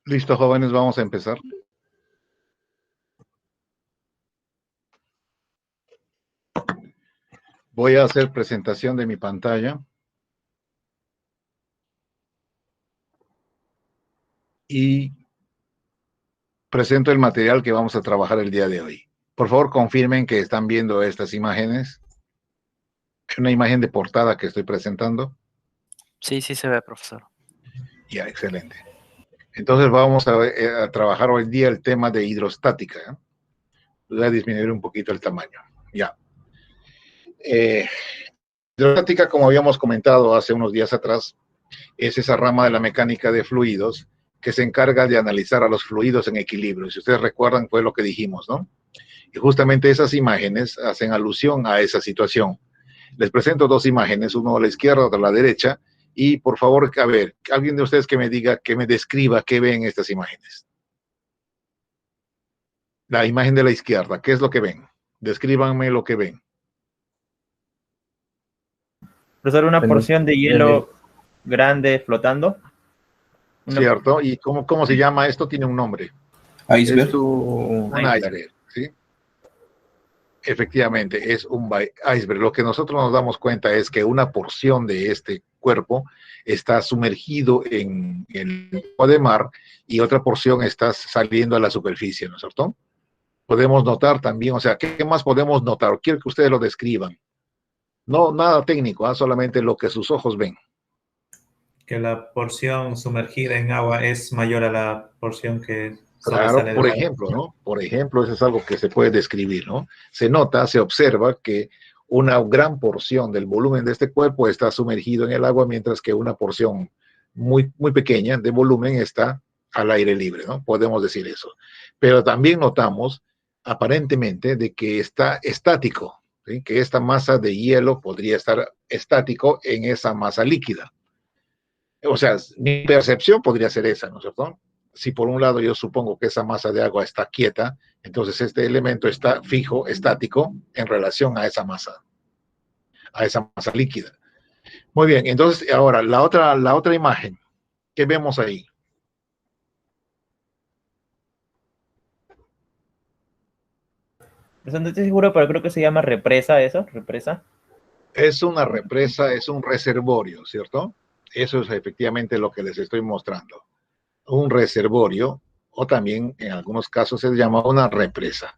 Listo, jóvenes, vamos a empezar. Voy a hacer presentación de mi pantalla. Y presento el material que vamos a trabajar el día de hoy. Por favor, confirmen que están viendo estas imágenes. Una imagen de portada que estoy presentando. Sí, sí se ve, profesor. Ya, excelente. Entonces vamos a trabajar hoy día el tema de hidrostática, ¿eh? Voy a disminuir un poquito el tamaño. Ya. Hidrostática, como habíamos comentado hace unos días atrás, es esa rama de la mecánica de fluidos que se encarga de analizar a los fluidos en equilibrio. Si ustedes recuerdan, fue lo que dijimos, ¿no? Y justamente esas imágenes hacen alusión a esa situación. Les presento dos imágenes, uno a la izquierda, otro a la derecha, y por favor, a ver, alguien de ustedes que me diga, que me describa qué ven estas imágenes. La imagen de la izquierda, ¿qué es lo que ven? Descríbanme lo que ven. Profesor, una porción de hielo grande flotando. ¿Cierto? ¿Y cómo se llama esto? Tiene un nombre. Iceberg. Un iceberg, ¿sí? Efectivamente, es un iceberg. Lo que nosotros nos damos cuenta es que una porción de este cuerpo está sumergido en el agua de mar y otra porción está saliendo a la superficie, ¿no es cierto? Podemos notar también, o sea, ¿qué más podemos notar? Quiero que ustedes lo describan. No, nada técnico, solamente lo que sus ojos ven. Que la porción sumergida en agua es mayor a la porción que claro, por ejemplo, ¿no? Por ejemplo, eso es algo que se puede describir, ¿no? Se nota, se observa que una gran porción del volumen de este cuerpo está sumergido en el agua, mientras que una porción muy, muy pequeña de volumen está al aire libre, ¿no? Podemos decir eso. Pero también notamos, aparentemente, de que está estático, ¿sí? Que esta masa de hielo podría estar estático en esa masa líquida. O sea, mi percepción podría ser esa, ¿no es cierto? Si por un lado yo supongo que esa masa de agua está quieta, entonces este elemento está fijo, estático, en relación a esa masa líquida. Muy bien, entonces ahora la otra imagen, ¿qué vemos ahí? No estoy seguro, pero creo que se llama represa eso, represa. Es una represa, es un reservorio, ¿cierto? Eso es efectivamente lo que les estoy mostrando. Un reservorio, o también en algunos casos se llama una represa.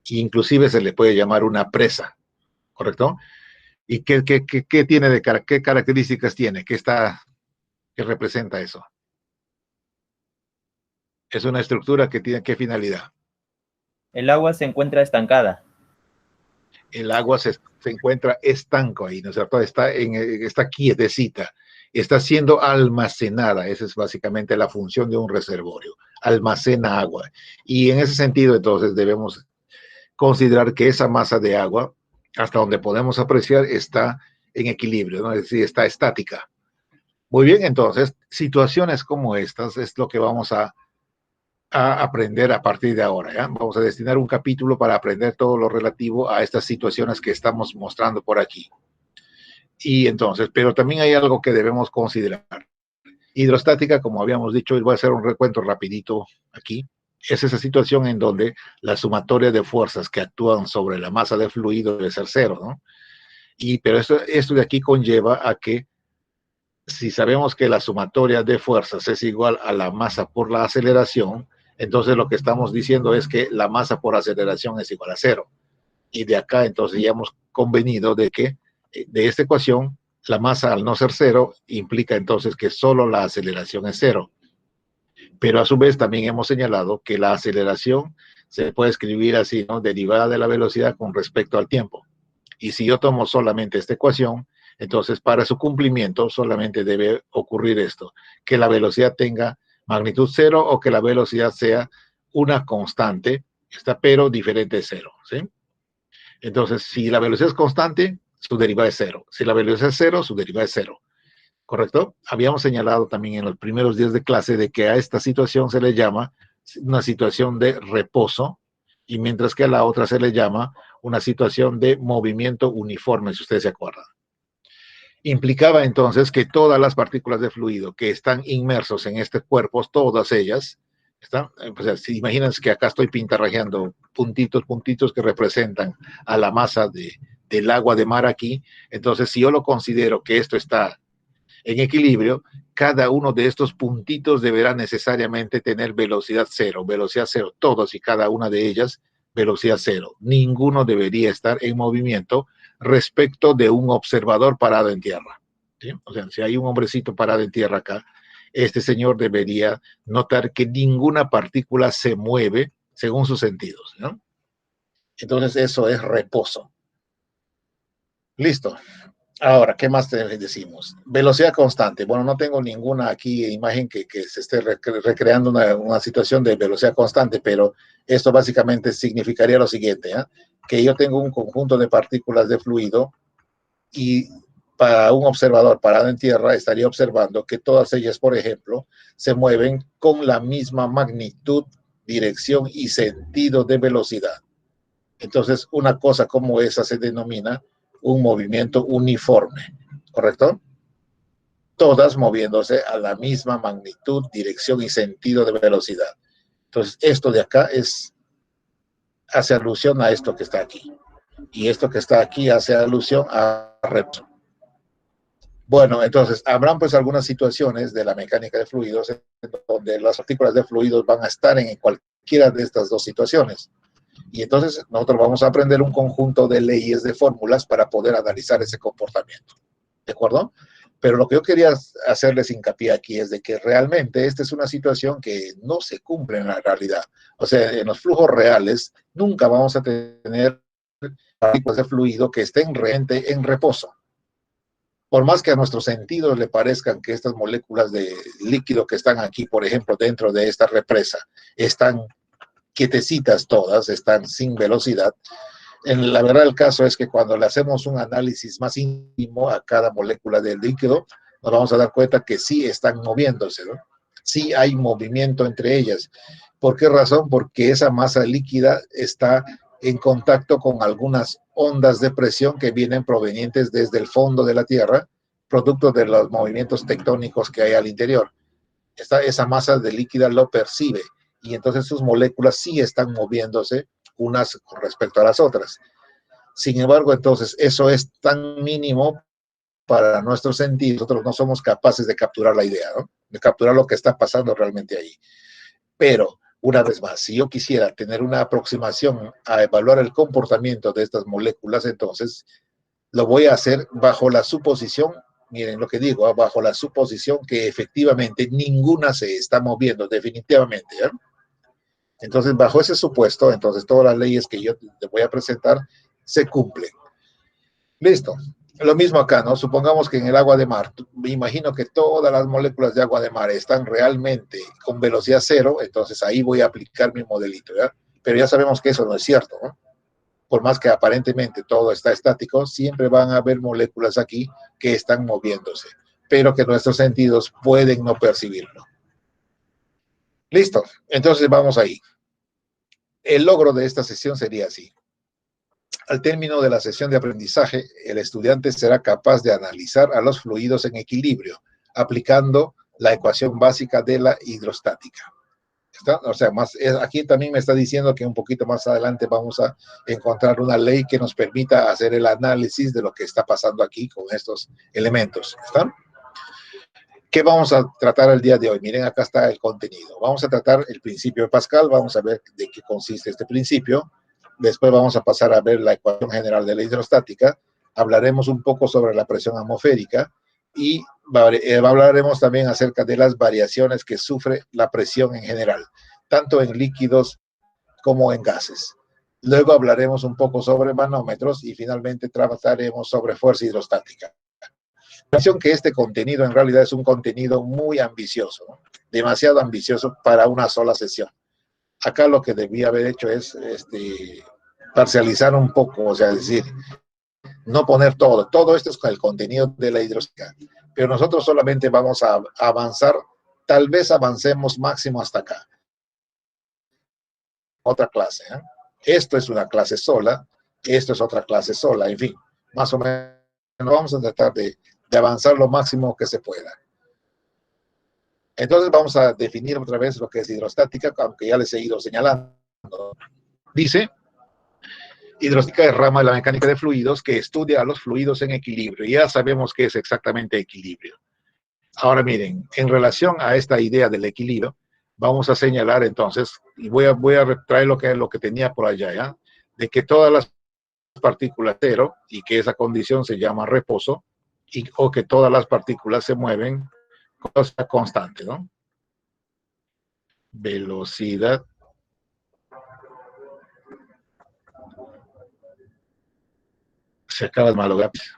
Inclusive se le puede llamar una presa, ¿correcto? ¿Y qué tiene qué características tiene? ¿Qué representa eso? Es una estructura que tiene qué finalidad. El agua se encuentra estancada. El agua se encuentra estanco ahí, ¿no es cierto? Está quietecita, está siendo almacenada. Esa es básicamente la función de un reservorio, almacena agua. Y en ese sentido, entonces, debemos considerar que esa masa de agua, hasta donde podemos apreciar, está en equilibrio, ¿no? Es decir, está estática. Muy bien, entonces, situaciones como estas es lo que vamos a aprender a partir de ahora, ¿ya? Vamos a destinar un capítulo para aprender todo lo relativo a estas situaciones que estamos mostrando por aquí. Y entonces, pero también hay algo que debemos considerar. Hidrostática, como habíamos dicho, y voy a hacer un recuento rapidito aquí, es esa situación en donde la sumatoria de fuerzas que actúan sobre la masa de fluido debe ser cero, ¿no? Pero esto de aquí conlleva a que si sabemos que la sumatoria de fuerzas es igual a la masa por la aceleración, entonces lo que estamos diciendo es que la masa por aceleración es igual a cero. Y de acá entonces ya hemos convenido de que de esta ecuación la masa al no ser cero implica entonces que solo la aceleración es cero. Pero a su vez también hemos señalado que la aceleración se puede escribir así, ¿no? Derivada de la velocidad con respecto al tiempo. Y si yo tomo solamente esta ecuación, entonces para su cumplimiento solamente debe ocurrir esto, que la velocidad tenga magnitud cero o que la velocidad sea una constante, pero diferente de cero, ¿sí? Entonces, si la velocidad es constante, su derivada es cero. Si la velocidad es cero, su derivada es cero. ¿Correcto? Habíamos señalado también en los primeros días de clase de que a esta situación se le llama una situación de reposo, y mientras que a la otra se le llama una situación de movimiento uniforme, si ustedes se acuerdan. Implicaba entonces que todas las partículas de fluido que están inmersos en este cuerpo, todas ellas, ¿Está? O sea, si imaginan que acá estoy pintarrajeando puntitos que representan a la masa del agua de mar aquí, entonces si yo lo considero que esto está en equilibrio, cada uno de estos puntitos deberá necesariamente tener velocidad cero, todas y cada una de ellas, velocidad cero. Ninguno debería estar en movimiento respecto de un observador parado en tierra. ¿Sí? O sea, si hay un hombrecito parado en tierra acá, este señor debería notar que ninguna partícula se mueve según sus sentidos, ¿no? Entonces eso es reposo. Listo. Ahora, ¿qué más decimos? Velocidad constante. Bueno, no tengo ninguna aquí imagen que se esté recreando una situación de velocidad constante, pero esto básicamente significaría lo siguiente, ¿eh? Que yo tengo un conjunto de partículas de fluido y para un observador parado en tierra estaría observando que todas ellas, por ejemplo, se mueven con la misma magnitud, dirección y sentido de velocidad. Entonces, una cosa como esa se denomina un movimiento uniforme, ¿correcto? Todas moviéndose a la misma magnitud, dirección y sentido de velocidad. Entonces, esto de acá hace alusión a esto que está aquí. Y esto que está aquí hace alusión a reposo. Bueno, entonces, habrán pues algunas situaciones de la mecánica de fluidos donde las partículas de fluidos van a estar en cualquiera de estas dos situaciones. Y entonces nosotros vamos a aprender un conjunto de leyes, de fórmulas para poder analizar ese comportamiento. ¿De acuerdo? Pero lo que yo quería hacerles hincapié aquí es de que realmente esta es una situación que no se cumple en la realidad. O sea, en los flujos reales nunca vamos a tener partículas de fluido que estén realmente en reposo. Por más que a nuestros sentidos le parezcan que estas moléculas de líquido que están aquí, por ejemplo, dentro de esta represa, están quietecitas todas, están sin velocidad. La verdad del caso es que cuando le hacemos un análisis más íntimo a cada molécula del líquido, nos vamos a dar cuenta que sí están moviéndose, ¿no? Sí hay movimiento entre ellas. ¿Por qué razón? Porque esa masa líquida está en contacto con algunas ondas de presión que vienen provenientes desde el fondo de la Tierra, producto de los movimientos tectónicos que hay al interior. Esa masa de líquida lo percibe y entonces sus moléculas sí están moviéndose unas con respecto a las otras. Sin embargo, entonces, eso es tan mínimo para nuestros sentidos, nosotros no somos capaces de capturar la idea, ¿no? De capturar lo que está pasando realmente ahí. Pero, una vez más, si yo quisiera tener una aproximación a evaluar el comportamiento de estas moléculas, entonces lo voy a hacer bajo la suposición, miren lo que digo, bajo la suposición que efectivamente ninguna se está moviendo, definitivamente, ¿eh? Entonces, bajo ese supuesto, entonces todas las leyes que yo te voy a presentar se cumplen. Listo. Lo mismo acá, ¿no? Supongamos que en el agua de mar, me imagino que todas las moléculas de agua de mar están realmente con velocidad cero, entonces ahí voy a aplicar mi modelito, ¿ya? Pero ya sabemos que eso no es cierto, ¿no? Por más que aparentemente todo está estático, siempre van a haber moléculas aquí que están moviéndose, pero que nuestros sentidos pueden no percibirlo. Listo, entonces vamos ahí. El logro de esta sesión sería así. Al término de la sesión de aprendizaje, el estudiante será capaz de analizar a los fluidos en equilibrio, aplicando la ecuación básica de la hidrostática. ¿Está? O sea, aquí también me está diciendo que un poquito más adelante vamos a encontrar una ley que nos permita hacer el análisis de lo que está pasando aquí con estos elementos. ¿Está? ¿Qué vamos a tratar el día de hoy? Miren, acá está el contenido. Vamos a tratar el principio de Pascal, vamos a ver de qué consiste este principio. Después vamos a pasar a ver la ecuación general de la hidrostática. Hablaremos un poco sobre la presión atmosférica y hablaremos también acerca de las variaciones que sufre la presión en general, tanto en líquidos como en gases. Luego hablaremos un poco sobre manómetros y finalmente trataremos sobre fuerza hidrostática. Que este contenido en realidad es un contenido muy ambicioso, ¿no? Demasiado ambicioso para una sola sesión. Acá lo que debía haber hecho es parcializar un poco, o sea, decir, no poner todo esto es con el contenido de la hidrostática, pero nosotros solamente vamos a avanzar, tal vez avancemos máximo hasta acá. Otra clase, ¿eh? Esto es una clase sola, esto es otra clase sola, en fin, más o menos vamos a tratar de avanzar lo máximo que se pueda. Entonces vamos a definir otra vez lo que es hidrostática, aunque ya les he ido señalando. Dice, hidrostática es rama de la mecánica de fluidos que estudia a los fluidos en equilibrio. Ya sabemos qué es exactamente equilibrio. Ahora miren, en relación a esta idea del equilibrio, vamos a señalar entonces, y voy a traer lo que tenía por allá, ¿ya? De que todas las partículas cero, y que esa condición se llama reposo, o que todas las partículas se mueven con velocidad constante, ¿no? Velocidad se acaba el malo lápiz.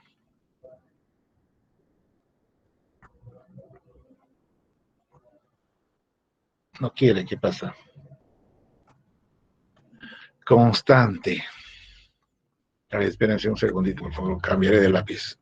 No quiere, ¿qué pasa? Constante. A ver, espérense un segundito, por favor, cambiaré de lápiz.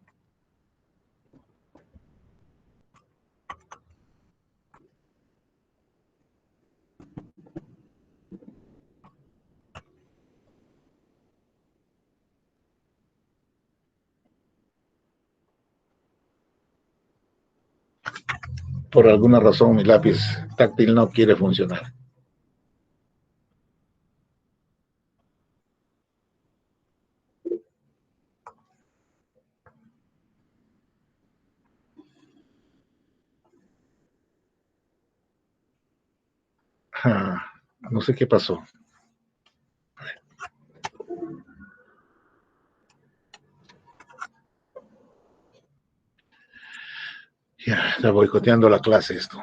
Por alguna razón mi lápiz táctil no quiere funcionar. No sé qué pasó. Ya, está boicoteando la clase esto.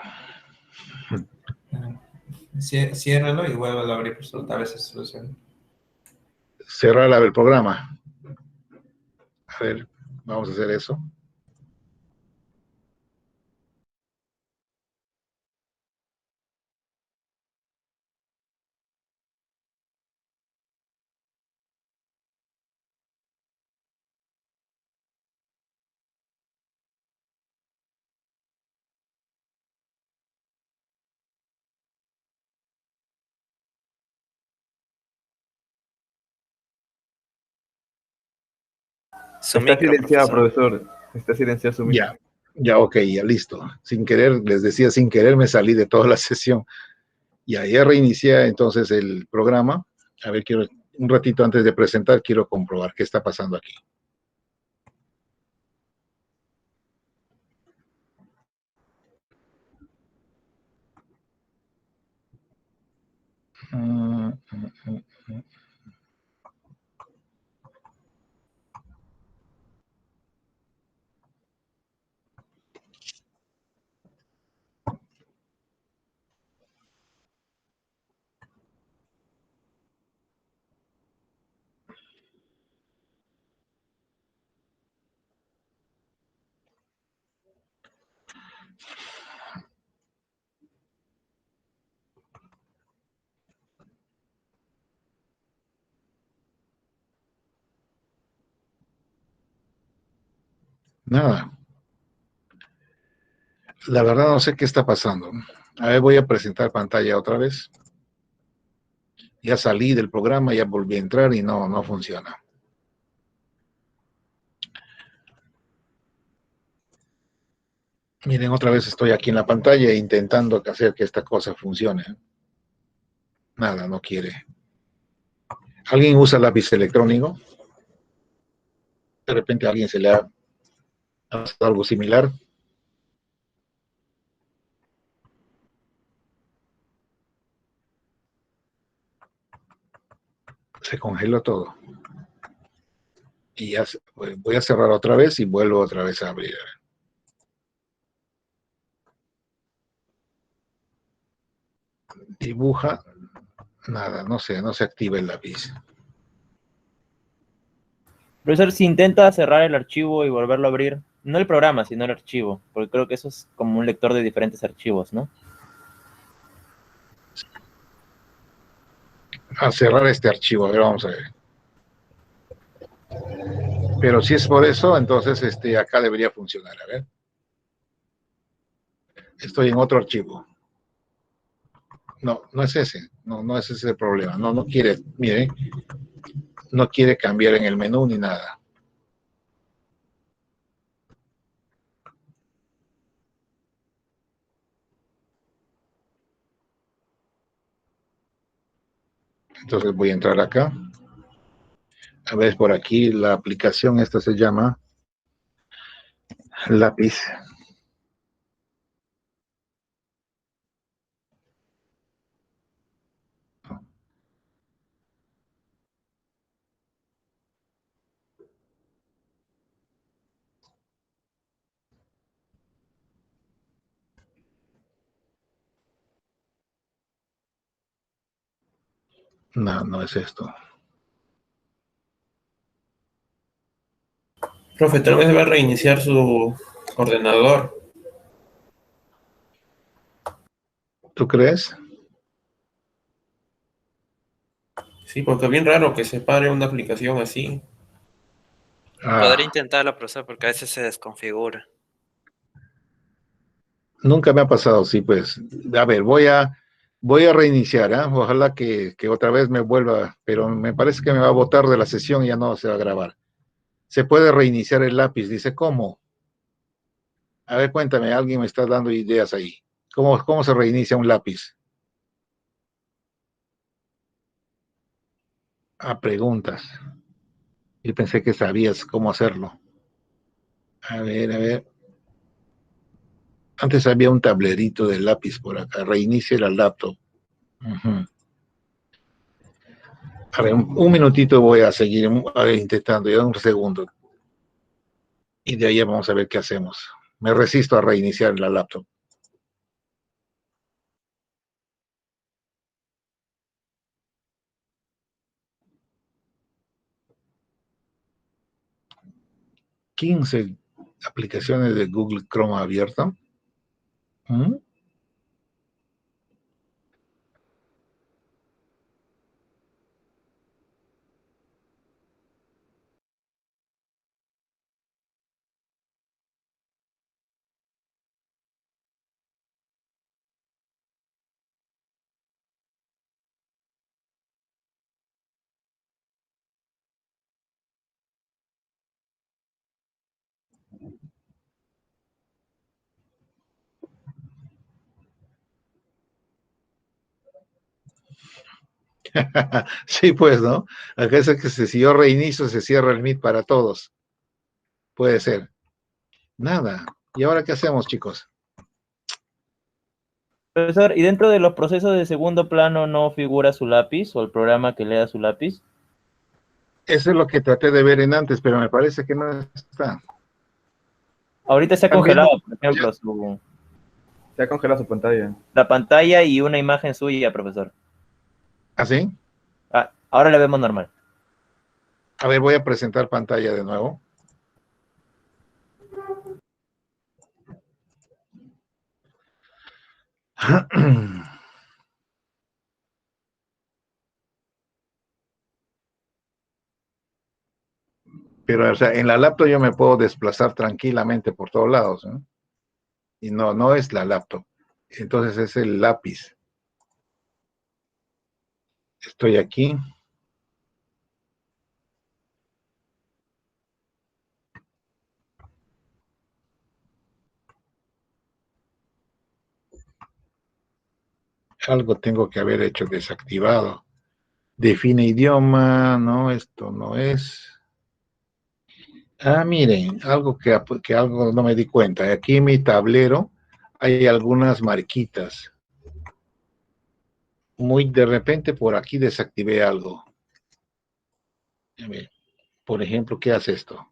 Ciérralo y vuelvo a abrir, pues, a veces soluciona. Cerrar el programa. A ver, vamos a hacer eso. Su Está micro, silenciado, profesor. profesor. Está silenciado su micro. Ya, ok, ya listo. Sin querer, les decía, sin querer me salí de toda la sesión. Ya reinicié entonces el programa. A ver, quiero, un ratito antes de presentar, quiero comprobar qué está pasando aquí. Nada. La verdad no sé qué está pasando. A ver, voy a presentar pantalla otra vez. Ya salí del programa, ya volví a entrar y no funciona. Miren, otra vez estoy aquí en la pantalla intentando hacer que esta cosa funcione. Nada, no quiere. ¿Alguien usa lápiz electrónico? De repente a alguien se le ha pasado algo similar. Se congeló todo. Y ya voy a cerrar otra vez y vuelvo otra vez a abrir. Dibuja. Nada, no se activa el lápiz. Profesor, si intenta cerrar el archivo y volverlo a abrir, no el programa, sino el archivo, porque creo que eso es como un lector de diferentes archivos, ¿no? A cerrar este archivo, a ver, vamos a ver. Pero si es por eso, entonces acá debería funcionar, a ver. Estoy en otro archivo. No es ese, no es ese el problema. No quiere, miren, no quiere cambiar en el menú ni nada. Entonces voy a entrar acá. A ver, por aquí la aplicación esta se llama Lápiz. No, no es esto. Profe, tal vez va a reiniciar su ordenador. ¿Tú crees? Sí, porque es bien raro que se pare una aplicación así. Podría Ah, intentarlo, profesor, porque a veces se desconfigura. nunca me ha pasado, sí, pues. A ver, voy a reiniciar, ¿ah? Ojalá que otra vez me vuelva, pero me parece que me va a botar de la sesión y ya no se va a grabar. Se puede reiniciar el lápiz, dice, ¿cómo? A ver, cuéntame, alguien me está dando ideas ahí. ¿Cómo se reinicia un lápiz? A preguntas. Yo pensé que sabías cómo hacerlo. A ver, a ver. Antes había un tablerito de lápiz por acá. Reinicia la laptop. Ujú. A ver, un minutito voy a seguir intentando, ya un segundo. Y de ahí vamos a ver qué hacemos. Me resisto a reiniciar la laptop. ¿15 aplicaciones de Google Chrome abiertas? ¿Mm? Sí, pues, ¿no? Acá es que si yo reinicio, se cierra el Meet para todos. Puede ser. Nada. ¿Y ahora qué hacemos, chicos? Profesor, ¿y dentro de los procesos de segundo plano no figura su lápiz o el programa que lea su lápiz? Eso es lo que traté de ver en antes, pero me parece que no está. Ahorita se ha ¿Están viendo? congelado, por ejemplo, Se ha congelado su pantalla. la pantalla y una imagen suya, profesor. ¿Así? Ah, ahora la vemos normal. A ver, voy a presentar pantalla de nuevo. Pero, o sea, en la laptop yo me puedo desplazar tranquilamente por todos lados, ¿no? Y no, no es la laptop. Entonces es el lápiz. Estoy aquí. Algo tengo que haber hecho desactivado. Define idioma. No, esto no es. Ah, miren, que algo no me di cuenta. Aquí en mi tablero hay algunas marquitas. Muy de repente por aquí desactivé algo. A ver, por ejemplo, ¿qué hace esto?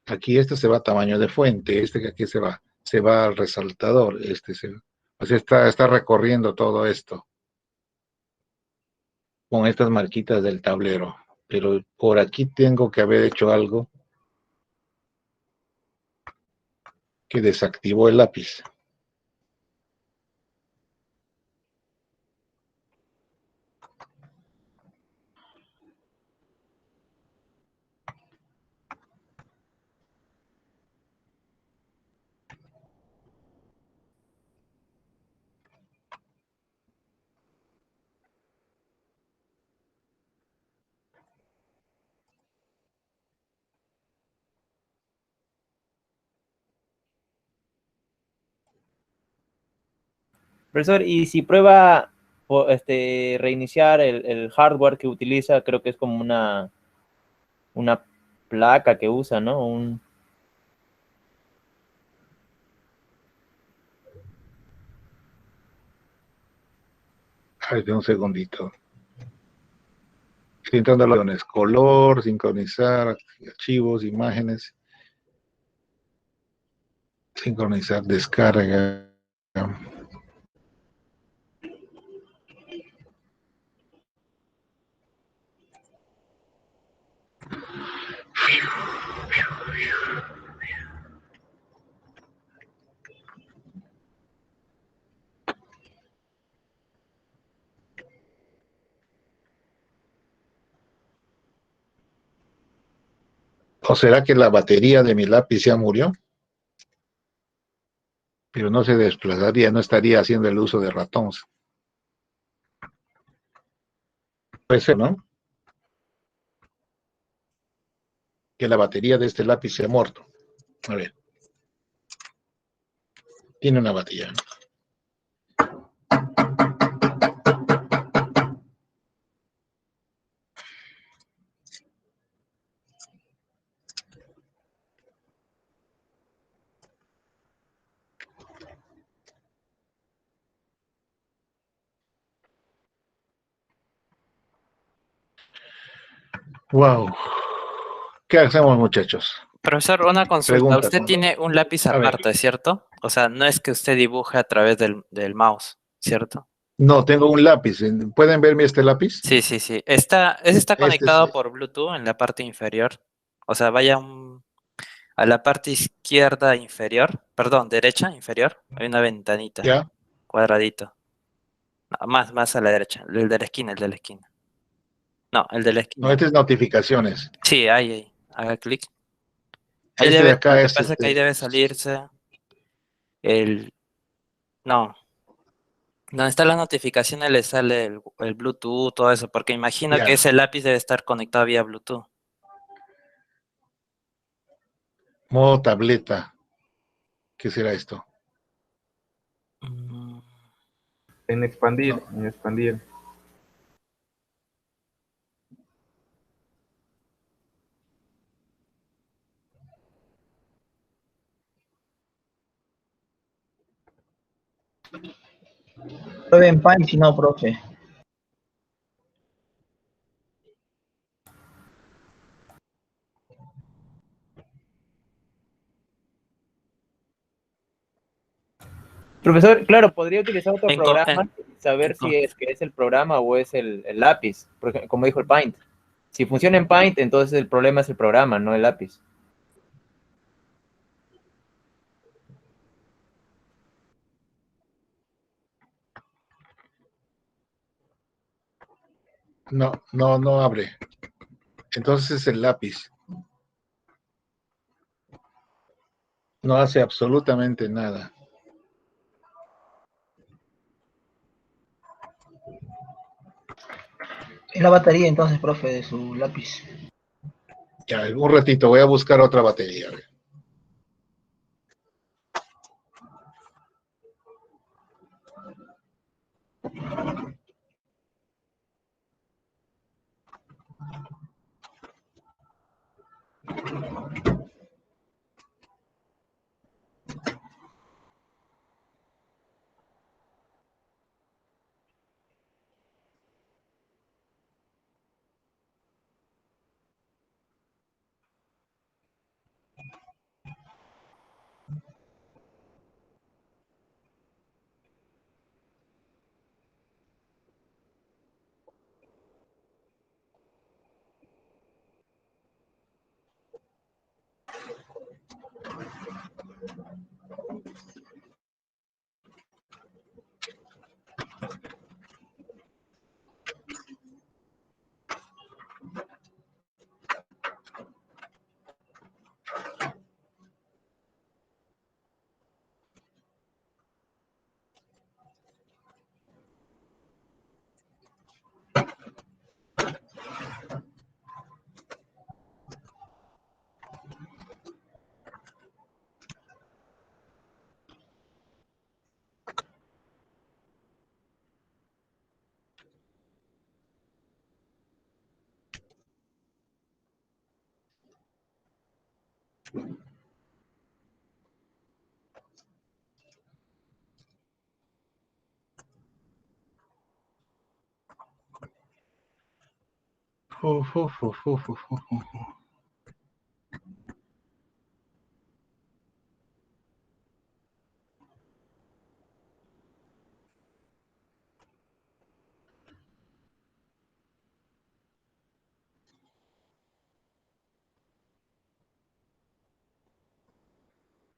Aquí este se va a tamaño de fuente, este que aquí se va al resaltador, o sea, está recorriendo todo esto con estas marquitas del tablero. Pero por aquí tengo que haber hecho algo que desactivó el lápiz. Profesor, y si prueba reiniciar el hardware que utiliza, creo que es como una placa que usa, ¿no? A ver, un segundito. Estoy entrando a las opciones. Color, sincronizar, archivos, imágenes. Sincronizar, descarga. ¿O será que la batería de mi lápiz ya murió? Pero no se desplazaría, no estaría haciendo el uso de ratón. Puede ser, ¿no? Que la batería de este lápiz se ha muerto. A ver, tiene una batería, ¿no? Wow. ¿Qué hacemos, muchachos? Profesor, una consulta. Preguntas. Usted tiene un lápiz A ver, aparte, ¿cierto? O sea, no es que usted dibuje a través del mouse, ¿cierto? no, tengo un lápiz. ¿Pueden verme este lápiz? Sí, sí, sí. Ese está Este es, conectado por Bluetooth en la parte inferior. O sea, vaya a la parte izquierda inferior, perdón, derecha inferior, hay una ventanita, ya. cuadradito. No, más a la derecha, el de la esquina, el de la esquina. No, el de la No, esquina. este es notificaciones. Sí, ahí, haga clic. Ahí Este de debe, lo acá que es pasa es que ahí debe salirse el, no, donde está las notificaciones le sale el Bluetooth, todo eso, porque imagino que ya. ese lápiz debe estar conectado vía Bluetooth. Modo tableta. ¿Qué será esto? Mm, En expandir, No. en expandir. Pruebe en Paint, si no, profe. Profesor, claro, podría utilizar otro en co- programa y en saber co- si es que es el programa o es el lápiz, porque, como dijo el Paint. Si funciona en Paint, entonces el problema es el programa, no el lápiz. No, no, no abre. Entonces es el lápiz. No hace absolutamente nada. Es la batería entonces, profe, de su lápiz. Ya, un ratito, voy a buscar otra batería. A ver.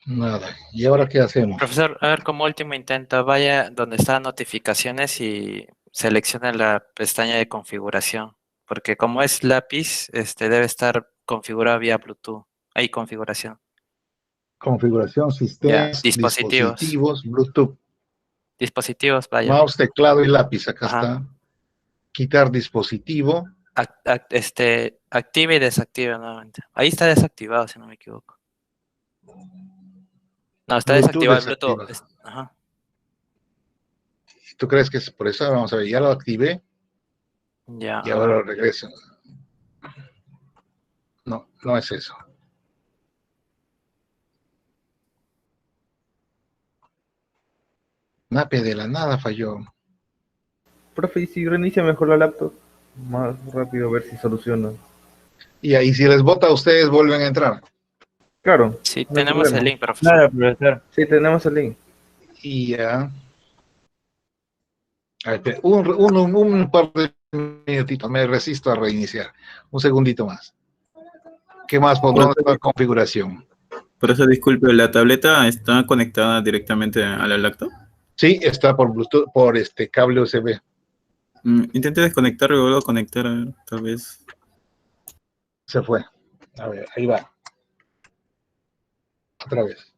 Nada. ¿Y ahora qué hacemos? Profesor, a ver, como último intento, vaya donde están notificaciones y seleccione la pestaña de configuración, porque como es lápiz, debe estar configurado vía Bluetooth. Hay configuración. Configuración, Ya, sistemas, dispositivos. dispositivos, Bluetooth, Dispositivos, vaya. mouse, teclado y lápiz. Acá Ajá. está. Quitar dispositivo. Active y desactive nuevamente. Ahí está desactivado, si no me equivoco. No, está Bluetooth desactivado el Bluetooth. desactivado. Ajá. ¿Tú crees que es por eso? Vamos a ver, ya lo activé Ya, y a ahora ver. regreso. No, no es eso. Nape de la nada falló. Profe, ¿y si reinicia mejor la laptop? Más rápido a ver si soluciona. Y ahí si les vota a ustedes vuelven a entrar. Claro, Sí, no hay tenemos el problema. link, profesor. Claro, profesor. Sí, tenemos el link. Y ya. A ver, espera, un par de minutitos, me resisto a reiniciar. Un segundito más. ¿Qué más? ¿Por dónde está la configuración? Por eso, disculpe, ¿la tableta está conectada directamente a la laptop? Sí, está por Bluetooth, por este cable USB. Intente desconectar y vuelvo a conectar, a ver, tal vez. Se fue. A ver, ahí va. Otra vez.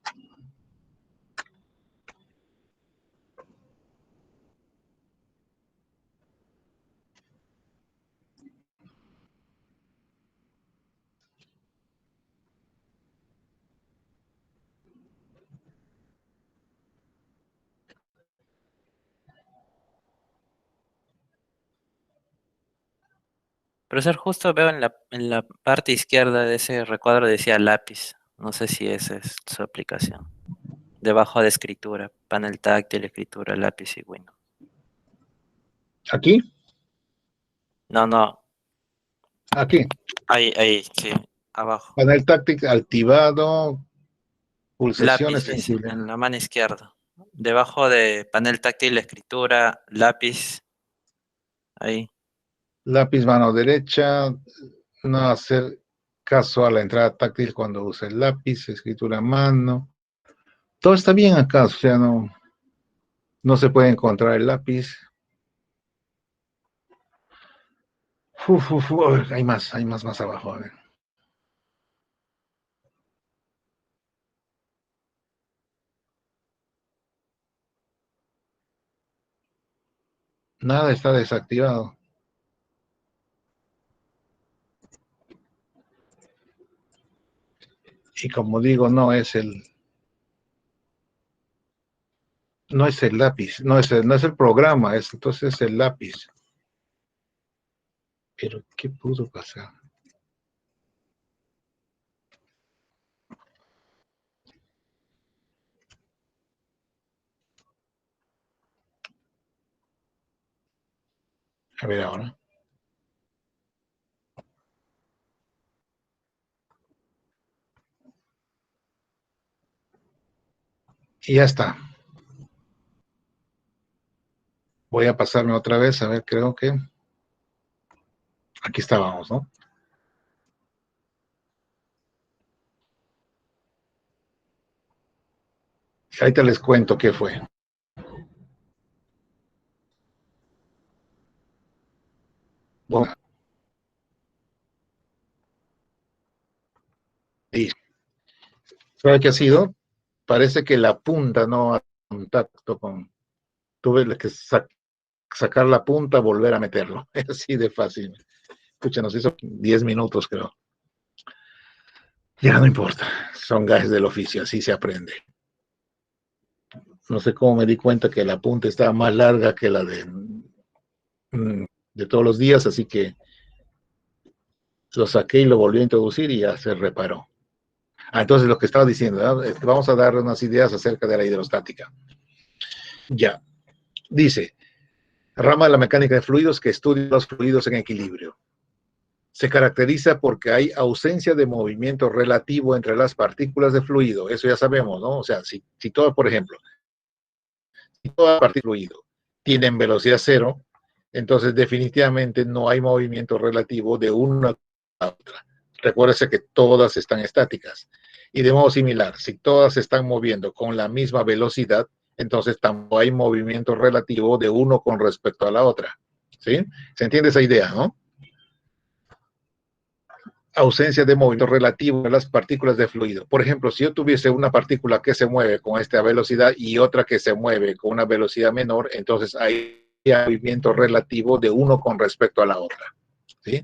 Profesor, justo veo en la parte izquierda de ese recuadro decía lápiz. No sé si esa es su aplicación. Debajo de escritura, panel táctil, escritura, lápiz y Windows. ¿Aquí? No, Aquí. ahí, sí, abajo. Panel táctil activado. Pulsaciones Lápiz, dice, sensibles. en la mano izquierda. Debajo de panel táctil, escritura, lápiz, ahí. Lápiz mano derecha. No hacer caso a la entrada táctil cuando use el lápiz. Escritura a mano. Todo está bien acá, o sea, no se puede encontrar el lápiz. Hay más abajo. A ver. Nada está desactivado. Y como digo, no es el lápiz, no es el programa, entonces es el lápiz. Pero, ¿qué pudo pasar? A ver ahora. Y ya está. Voy a pasarme otra vez, a ver, creo que aquí estábamos, ¿no? Ahí te les cuento qué fue. Bueno, y ¿sabe qué ha sido? Parece que la punta no ha contacto con... Tuve que sacar la punta, volver a meterlo. Es así de fácil. Escucha, nos hizo 10 minutos, creo. Ya no importa. Son gajes del oficio, así se aprende. No sé cómo me di cuenta que la punta estaba más larga que la de todos los días, así que lo saqué y lo volví a introducir y ya se reparó. Entonces, lo que estaba diciendo, ¿no? Vamos a dar unas ideas acerca de la hidrostática. Ya. Dice, rama de la mecánica de fluidos que estudia los fluidos en equilibrio. Se caracteriza porque hay ausencia de movimiento relativo entre las partículas de fluido. Eso ya sabemos, ¿no? O sea, si todo, por ejemplo, si toda partícula de fluido tienen velocidad cero, entonces definitivamente no hay movimiento relativo de una a la otra. Recuérdese que todas están estáticas. Y de modo similar, si todas se están moviendo con la misma velocidad, entonces tampoco hay movimiento relativo de uno con respecto a la otra. ¿Sí? ¿Se entiende esa idea, no? Ausencia de movimiento relativo de las partículas de fluido. Por ejemplo, si yo tuviese una partícula que se mueve con esta velocidad y otra que se mueve con una velocidad menor, entonces hay movimiento relativo de uno con respecto a la otra. ¿Sí?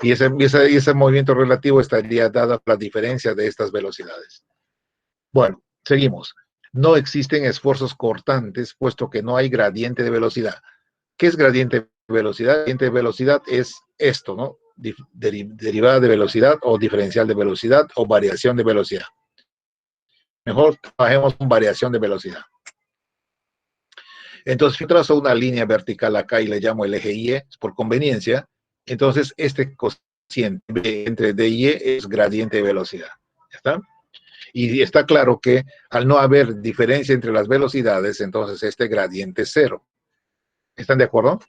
Y ese movimiento relativo estaría dado por la diferencia de estas velocidades. Bueno, seguimos. No existen esfuerzos cortantes, puesto que no hay gradiente de velocidad. ¿Qué es gradiente de velocidad? Gradiente de velocidad es esto, ¿no? Derivada de velocidad o diferencial de velocidad o variación de velocidad. Mejor trabajemos con variación de velocidad. Entonces, si yo trazo una línea vertical acá y le llamo el eje Y, por conveniencia, entonces este cociente entre D y E es gradiente de velocidad. ¿Ya está? Y está claro que al no haber diferencia entre las velocidades, entonces este gradiente es cero. ¿Están de acuerdo?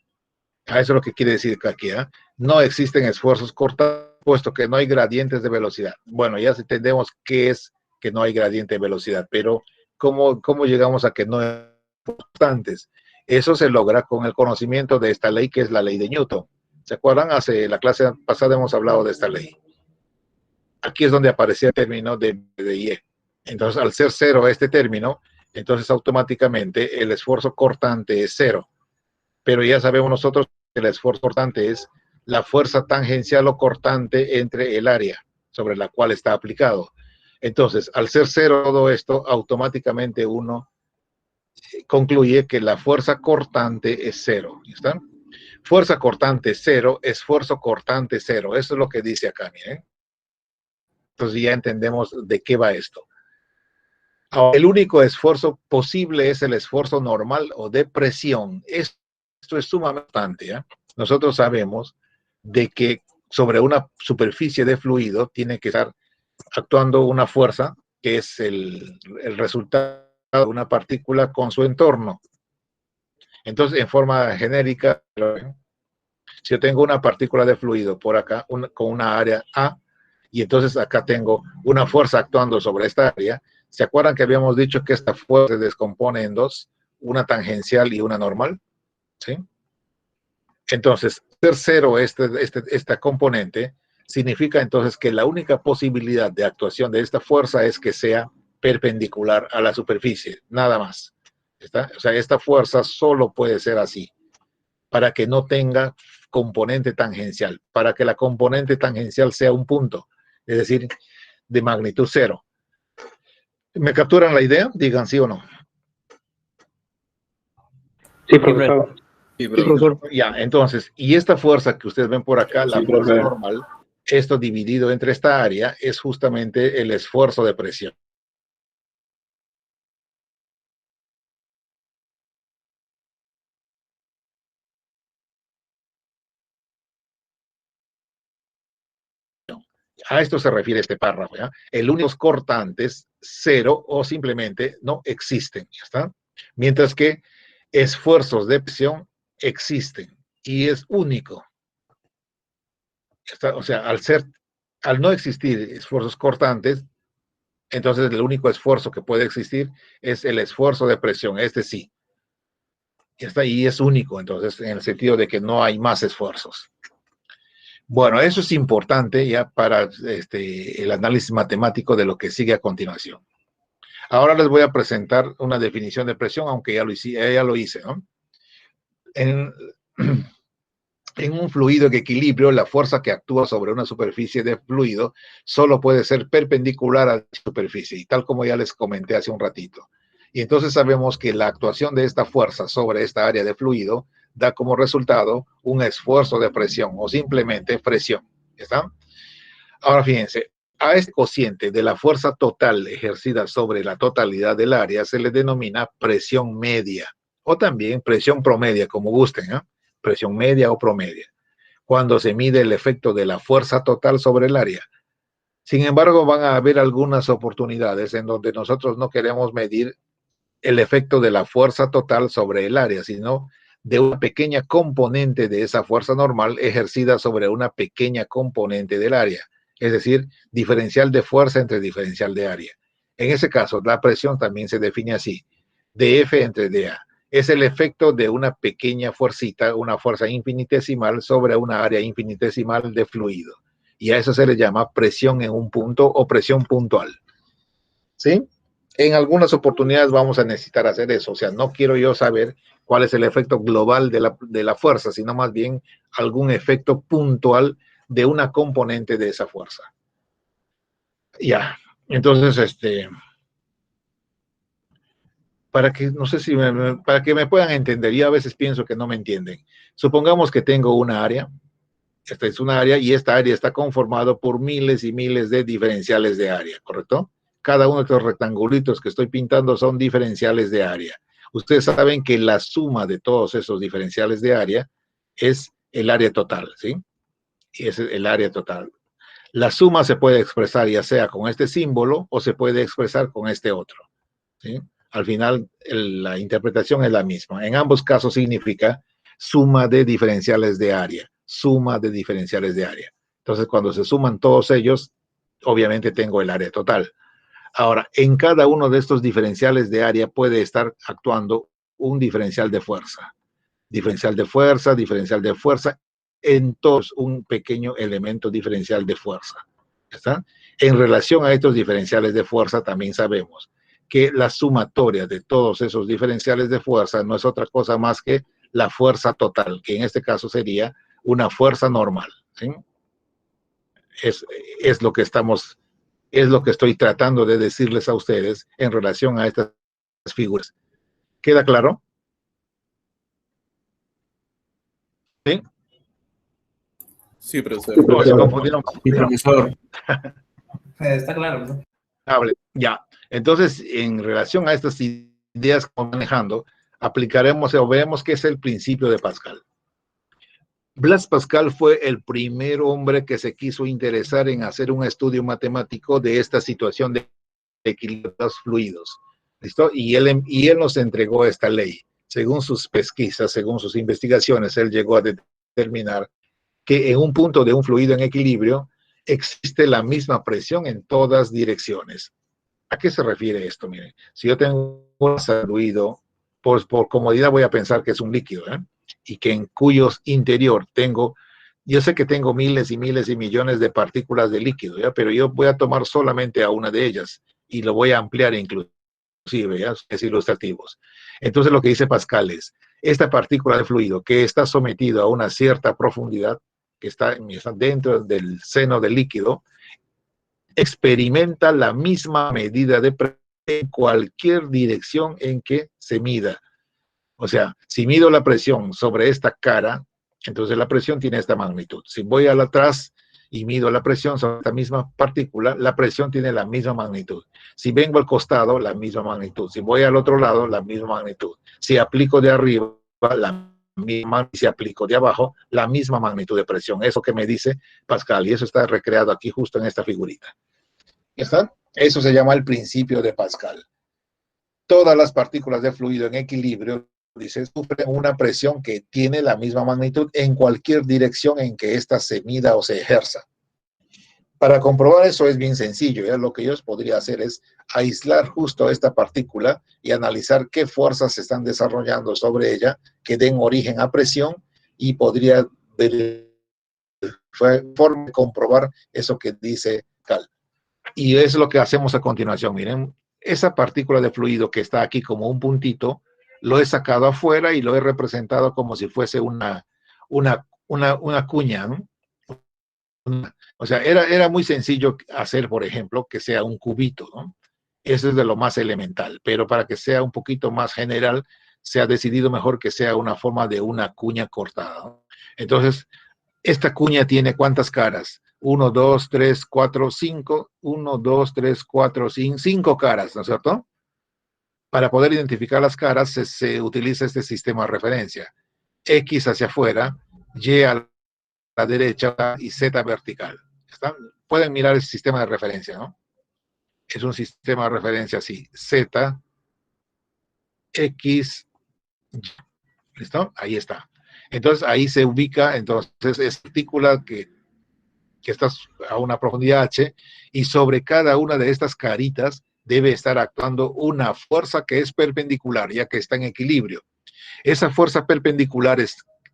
Eso es lo que quiere decir aquí, ¿eh? No existen esfuerzos cortantes, puesto que no hay gradientes de velocidad. Bueno, ya entendemos qué es que no hay gradiente de velocidad, pero ¿cómo llegamos a que no hay cortantes? Eso se logra con el conocimiento de esta ley, que es la ley de Newton. ¿Se acuerdan? Hace la clase pasada hemos hablado de esta ley. Aquí es donde aparecía el término de Y. Entonces, al ser cero este término, entonces automáticamente el esfuerzo cortante es cero. Pero ya sabemos nosotros que el esfuerzo cortante es la fuerza tangencial o cortante entre el área sobre la cual está aplicado. Entonces, al ser cero todo esto, automáticamente uno concluye que la fuerza cortante es cero. ¿Está? Fuerza cortante cero, esfuerzo cortante cero. Eso es lo que dice acá, miren. Entonces ya entendemos de qué va esto. Ahora, el único esfuerzo posible es el esfuerzo normal o de presión. Esto es sumamente importante, ¿eh? Nosotros sabemos de que sobre una superficie de fluido tiene que estar actuando una fuerza que es el resultado de una partícula con su entorno. Entonces, en forma genérica, si yo tengo una partícula de fluido por acá, con una área A, y entonces acá tengo una fuerza actuando sobre esta área, ¿se acuerdan que habíamos dicho que esta fuerza se descompone en dos, una tangencial y una normal? ¿Sí? Entonces, ser cero esta componente significa entonces que la única posibilidad de actuación de esta fuerza es que sea perpendicular a la superficie, nada más. ¿Está? O sea, esta fuerza solo puede ser así, para que no tenga componente tangencial, para que la componente tangencial sea un punto, es decir, de magnitud cero. ¿Me capturan la idea? Digan sí o no. Sí, profesor. Sí, profesor. Ya, entonces, y esta fuerza que ustedes ven por acá, la Sí, fuerza profe. normal, esto dividido entre esta área es justamente el esfuerzo de presión. A esto se refiere este párrafo, ¿ya? El único cortantes, cero o simplemente no existen, ¿ya está? Mientras que esfuerzos de presión existen y es único. ¿Ya? O sea, al no existir esfuerzos cortantes, entonces el único esfuerzo que puede existir es el esfuerzo de presión, este sí. Ya está, y es único, entonces, en el sentido de que no hay más esfuerzos. Bueno, eso es importante ya para el análisis matemático de lo que sigue a continuación. Ahora les voy a presentar una definición de presión, aunque ya lo hice, ¿no? En un fluido en equilibrio, la fuerza que actúa sobre una superficie de fluido solo puede ser perpendicular a la superficie, y tal como ya les comenté hace un ratito. Y entonces sabemos que la actuación de esta fuerza sobre esta área de fluido da como resultado un esfuerzo de presión o simplemente presión. ¿Está? Ahora fíjense, A este cociente de la fuerza total ejercida sobre la totalidad del área se le denomina presión media o también presión promedia, como gusten, ¿eh? Presión media o promedia, cuando se mide el efecto de la fuerza total sobre el área. Sin embargo, van a haber algunas oportunidades en donde nosotros no queremos medir el efecto de la fuerza total sobre el área, sino de una pequeña componente de esa fuerza normal ejercida sobre una pequeña componente del área, es decir, diferencial de fuerza entre diferencial de área. En ese caso, la presión también se define así, dF entre dA. Es el efecto de una pequeña fuercita, una fuerza infinitesimal sobre una área infinitesimal de fluido. Y a eso se le llama presión en un punto o presión puntual. ¿Sí? En algunas oportunidades vamos a necesitar hacer eso. O sea, no quiero yo saber cuál es el efecto global de la fuerza, sino más bien algún efecto puntual de una componente de esa fuerza. Ya, entonces, para que, no sé si, para que me puedan entender, yo a veces pienso que no me entienden. Supongamos que tengo una área, esta es una área y esta área está conformado por miles y miles de diferenciales de área, ¿correcto? Cada uno de estos rectangulitos que estoy pintando son diferenciales de área. Ustedes saben que la suma de todos esos diferenciales de área es el área total, ¿sí? Y es el área total. La suma se puede expresar ya sea con este símbolo o se puede expresar con este otro, ¿sí? Al final, la interpretación es la misma. En ambos casos significa suma de diferenciales de área, suma de diferenciales de área. Entonces, cuando se suman todos ellos, obviamente tengo el área total. Ahora, en cada uno de estos diferenciales de área puede estar actuando un diferencial de fuerza. Diferencial de fuerza, diferencial de fuerza, en todos un pequeño elemento diferencial de fuerza. ¿Está? En relación a estos diferenciales de fuerza, también sabemos que la sumatoria de todos esos diferenciales de fuerza no es otra cosa más que la fuerza total, que en este caso sería una fuerza normal, ¿sí? Es lo que estamos, es lo que estoy tratando de decirles a ustedes en relación a estas figuras. ¿Queda claro? ¿Sí? Sí, profesor. No, se confundieron. Sí, profesor. Está claro, ¿no? Ya. Entonces, en relación a estas ideas que estamos manejando, aplicaremos o vemos que es el principio de Pascal. Blaise Pascal fue el primer hombre que se quiso interesar en hacer un estudio matemático de esta situación de equilibrio de los fluidos. ¿Listo? Y él nos entregó esta ley. Según sus pesquisas, según sus investigaciones, él llegó a determinar que en un punto de un fluido en equilibrio existe la misma presión en todas direcciones. ¿A qué se refiere esto? Miren, si yo tengo un fluido, por comodidad voy a pensar que es un líquido, ¿eh? Y que en cuyo interior tengo, yo sé que tengo miles y miles y millones de partículas de líquido, ¿ya? Pero yo voy a tomar solamente a una de ellas y lo voy a ampliar inclusive, ¿ya? Es ilustrativos. Entonces lo que dice Pascal es, esta partícula de fluido que está sometido a una cierta profundidad, que está dentro del seno del líquido, experimenta la misma medida de presión en cualquier dirección en que se mida. O sea, si mido la presión sobre esta cara, entonces la presión tiene esta magnitud. Si voy al atrás y mido la presión sobre esta misma partícula, la presión tiene la misma magnitud. Si vengo al costado, la misma magnitud. Si voy al otro lado, la misma magnitud. Si aplico de arriba, la misma, si aplico de abajo, la misma magnitud de presión. Eso que me dice Pascal, y eso está recreado aquí justo en esta figurita. ¿Está? Eso se llama el principio de Pascal. Todas las partículas de fluido en equilibrio, dice, sufren una presión que tiene la misma magnitud en cualquier dirección en que ésta se mida o se ejerza. Para comprobar eso es bien sencillo, ¿ya? Lo que yo podría hacer es aislar justo esta partícula y analizar qué fuerzas se están desarrollando sobre ella que den origen a presión y podría comprobar eso que dice Cal. Y es lo que hacemos a continuación. Miren, esa partícula de fluido que está aquí como un puntito, lo he sacado afuera y lo he representado como si fuese una cuña, ¿no? O sea, era muy sencillo hacer, por ejemplo, que sea un cubito, ¿no? Eso es de lo más elemental, pero para que sea un poquito más general, se ha decidido mejor que sea una forma de una cuña cortada, ¿no? Entonces, esta cuña tiene ¿cuántas caras? 1, 2, 3, 4, 5, 1, 2, 3, 4, 5 caras, ¿no es cierto? Para poder identificar las caras se utiliza este sistema de referencia. X hacia afuera, Y a la derecha y Z vertical. ¿Están? Pueden mirar el sistema de referencia, ¿no? Es un sistema de referencia así. Z, X, Y. ¿Listo? Ahí está. Entonces ahí se ubica, entonces es partícula que está a una profundidad H, y sobre cada una de estas caritas debe estar actuando una fuerza que es perpendicular, ya que está en equilibrio. Esa fuerza perpendicular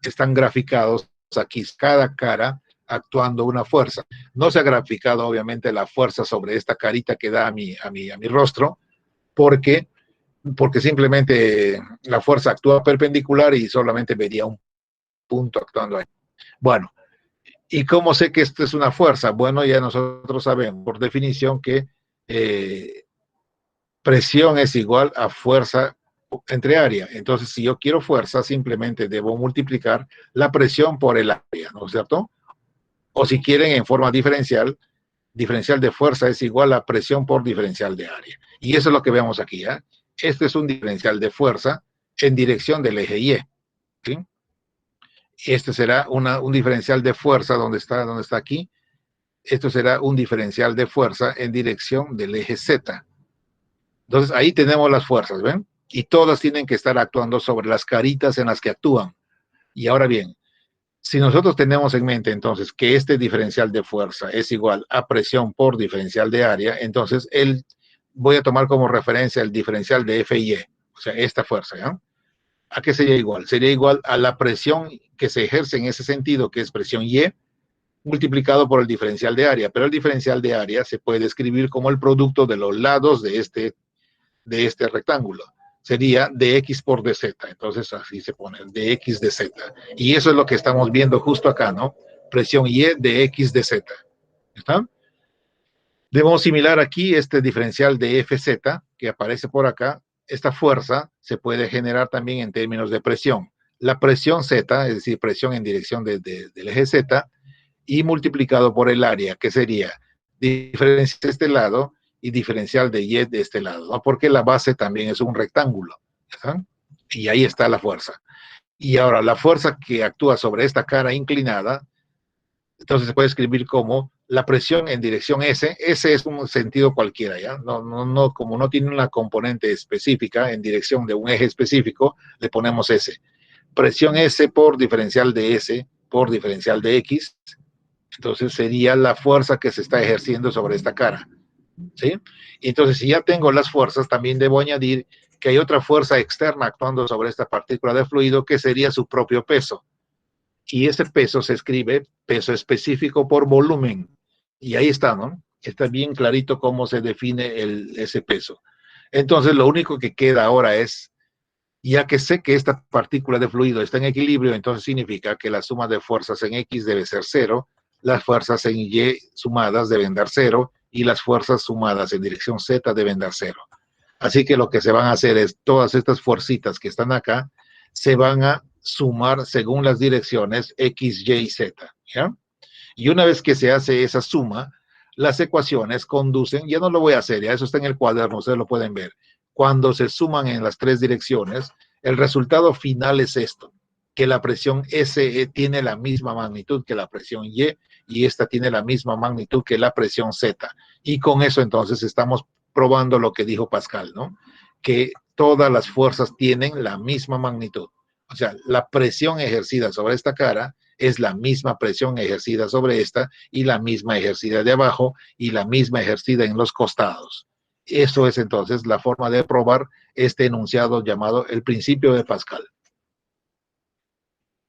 están graficados aquí, cada cara actuando una fuerza. No se ha graficado obviamente la fuerza sobre esta carita que da a mi rostro, porque simplemente la fuerza actúa perpendicular y solamente vería un punto actuando ahí. Bueno, ¿y cómo sé que esto es una fuerza? Bueno, ya nosotros sabemos por definición que presión es igual a fuerza entre área. Entonces, si yo quiero fuerza, simplemente debo multiplicar la presión por el área, ¿no es cierto? O si quieren en forma diferencial de fuerza es igual a presión por diferencial de área. Y eso es lo que vemos aquí, ¿eh? Este es un diferencial de fuerza en dirección del eje Y, ¿sí? Este será un diferencial de fuerza, donde está aquí. Esto será un diferencial de fuerza en dirección del eje Z. Entonces, ahí tenemos las fuerzas, ¿ven? Y todas tienen que estar actuando sobre las caritas en las que actúan. Y ahora bien, si nosotros tenemos en mente entonces que este diferencial de fuerza es igual a presión por diferencial de área, entonces voy a tomar como referencia el diferencial de FY, o sea, esta fuerza, ¿ya? ¿A qué sería igual? Sería igual a la presión que se ejerce en ese sentido, que es presión Y, multiplicado por el diferencial de área. Pero el diferencial de área se puede escribir como el producto de los lados de este rectángulo. Sería dx por dz. Entonces así se pone, dx dz. Y eso es lo que estamos viendo justo acá, ¿no? Presión Y dx dz. ¿Está? De modo similar aquí, este diferencial de Fz, que aparece por acá, esta fuerza se puede generar también en términos de presión. La presión Z, es decir, presión en dirección del eje Z, y multiplicado por el área, que sería diferencia de este lado y diferencial de Y de este lado, ¿no? Porque la base también es un rectángulo, ¿verdad? Y ahí está la fuerza. Y ahora, la fuerza que actúa sobre esta cara inclinada, entonces se puede escribir como la presión en dirección S. S es un sentido cualquiera, ¿ya? No, como no tiene una componente específica en dirección de un eje específico, le ponemos S. Presión S por diferencial de S por diferencial de X. Entonces sería la fuerza que se está ejerciendo sobre esta cara, ¿sí? Entonces, si ya tengo las fuerzas, también debo añadir que hay otra fuerza externa actuando sobre esta partícula de fluido, que sería su propio peso. Y ese peso se escribe peso específico por volumen. Y ahí está, ¿no? Está bien clarito cómo se define ese peso. Entonces, lo único que queda ahora es, ya que sé que esta partícula de fluido está en equilibrio, entonces significa que la suma de fuerzas en X debe ser 0, las fuerzas en Y sumadas deben dar 0 y las fuerzas sumadas en dirección Z deben dar 0. Así que lo que se van a hacer es todas estas fuercitas que están acá se van a sumar según las direcciones X, Y y Z, ¿ya? Y una vez que se hace esa suma, las ecuaciones conducen, ya no lo voy a hacer, ya eso está en el cuaderno, ustedes lo pueden ver. Cuando se suman en las tres direcciones, el resultado final es esto, que la presión S tiene la misma magnitud que la presión y esta tiene la misma magnitud que la presión Z. Y con eso entonces estamos probando lo que dijo Pascal, ¿no? Que todas las fuerzas tienen la misma magnitud. O sea, la presión ejercida sobre esta cara es la misma presión ejercida sobre esta y la misma ejercida de abajo y la misma ejercida en los costados. Eso es entonces la forma de probar este enunciado llamado el principio de Pascal.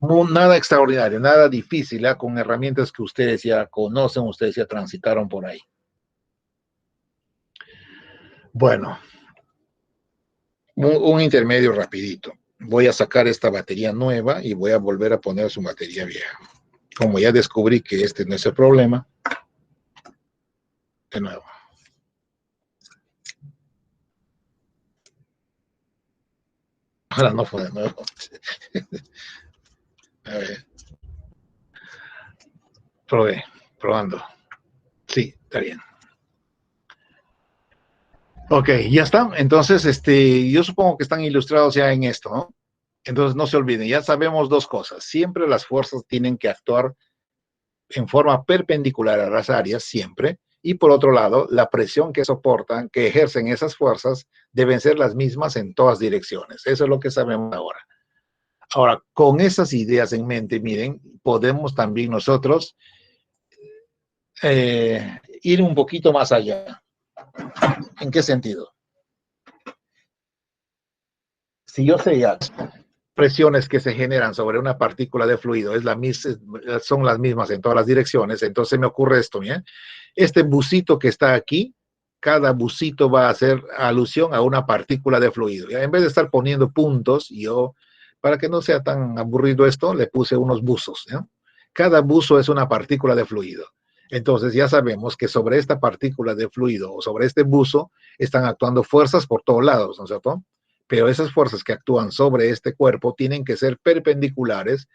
No, nada extraordinario, nada difícil, ¿eh? Con herramientas que ustedes ya conocen, ustedes ya transitaron por ahí. Bueno, un intermedio rapidito. Voy a sacar esta batería nueva y voy a volver a poner su batería vieja. Como ya descubrí que este no es el problema, de nuevo. Ahora no fue de nuevo. A ver. Probé. Probando. Sí, está bien. Ok, ya está. Entonces, yo supongo que están ilustrados ya en esto, ¿no? Entonces, no se olviden, ya sabemos dos cosas. Siempre las fuerzas tienen que actuar en forma perpendicular a las áreas, siempre. Y por otro lado, la presión que soportan, que ejercen esas fuerzas, deben ser las mismas en todas direcciones. Eso es lo que sabemos ahora. Ahora, con esas ideas en mente, miren, podemos también nosotros ir un poquito más allá. ¿En qué sentido? Si yo sé ya presiones que se generan sobre una partícula de fluido son las mismas en todas las direcciones, entonces me ocurre esto, ¿bien? Este busito que está aquí, cada busito va a hacer alusión a una partícula de fluido. ¿Ya? En vez de estar poniendo puntos, yo, para que no sea tan aburrido esto, le puse unos buzos. ¿Ya? Cada buzo es una partícula de fluido. Entonces ya sabemos que sobre esta partícula de fluido o sobre este buzo están actuando fuerzas por todos lados, ¿no es cierto? Pero esas fuerzas que actúan sobre este cuerpo tienen que ser perpendiculares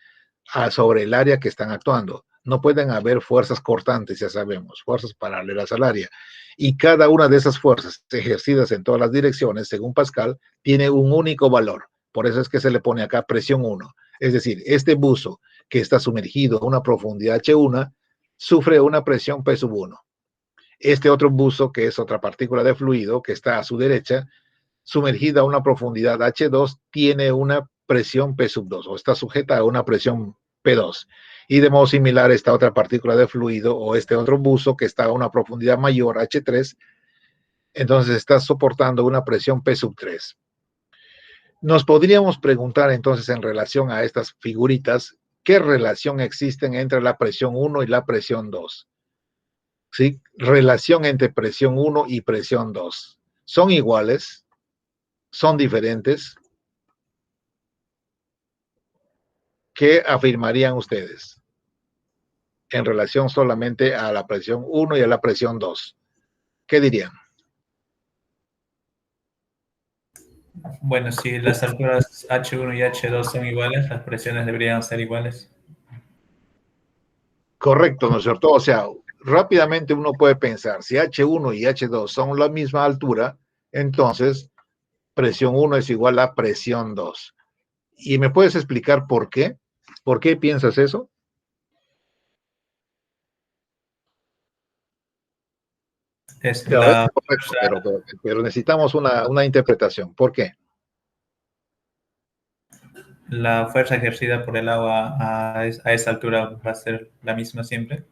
sobre el área que están actuando. No pueden haber fuerzas cortantes, ya sabemos, fuerzas paralelas al área. Y cada una de esas fuerzas ejercidas en todas las direcciones, según Pascal, tiene un único valor. Por eso es que se le pone acá presión 1. Es decir, este buzo que está sumergido a una profundidad H1 sufre una presión P1. Este otro buzo, que es otra partícula de fluido que está a su derecha, sumergida a una profundidad H2, tiene una presión P2 o está sujeta a una presión P2. Y de modo similar, esta otra partícula de fluido o este otro buzo que está a una profundidad mayor, H3, entonces está soportando una presión P3. Nos podríamos preguntar entonces en relación a estas figuritas, ¿qué relación existen entre la presión 1 y la presión 2? ¿Sí? Relación entre presión 1 y presión 2. ¿Son iguales? ¿Son diferentes? ¿Qué afirmarían ustedes en relación solamente a la presión 1 y a la presión 2? ¿Qué dirían? Bueno, si las alturas H1 y H2 son iguales, las presiones deberían ser iguales. Correcto, ¿no es cierto? O sea, rápidamente uno puede pensar, si H1 y H2 son la misma altura, entonces presión 1 es igual a presión 2. ¿Y me puedes explicar por qué? ¿Por qué piensas eso? Es Claro, la es correcto, pero necesitamos una interpretación. ¿Por qué? fuerza ejercida por el agua a esa altura va a ser la misma siempre.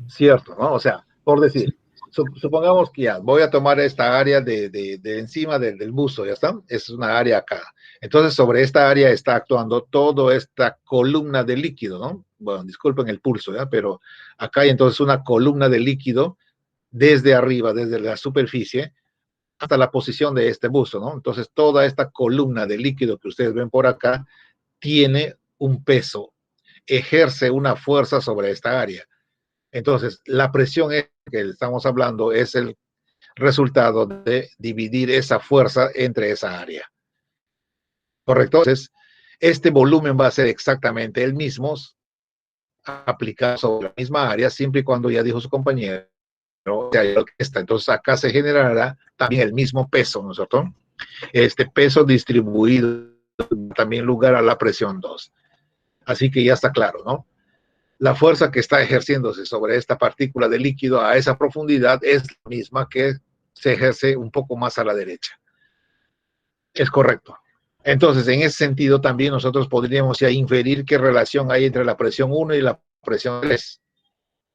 Cierto, ¿no? O sea, por decir, supongamos que ya voy a tomar esta área de encima del buzo, ¿ya está? Es una área acá. Entonces, sobre esta área está actuando toda esta columna de líquido, ¿no? Bueno, disculpen el pulso, ¿ya? Pero acá hay entonces una columna de líquido desde arriba, desde la superficie, hasta la posición de este buzo, ¿no? Entonces, toda esta columna de líquido que ustedes ven por acá tiene un peso, ejerce una fuerza sobre esta área. Entonces, la presión que estamos hablando es el resultado de dividir esa fuerza entre esa área. ¿Correcto? Entonces, este volumen va a ser exactamente el mismo aplicado sobre la misma área, siempre y cuando, ya dijo su compañero, entonces acá se generará también el mismo peso, ¿no es cierto? Este peso distribuido también lugar a la presión 2. Así que ya está claro, ¿no? La fuerza que está ejerciéndose sobre esta partícula de líquido a esa profundidad es la misma que se ejerce un poco más a la derecha. Es correcto. Entonces, en ese sentido, también nosotros podríamos ya inferir qué relación hay entre la presión 1 y la presión 3.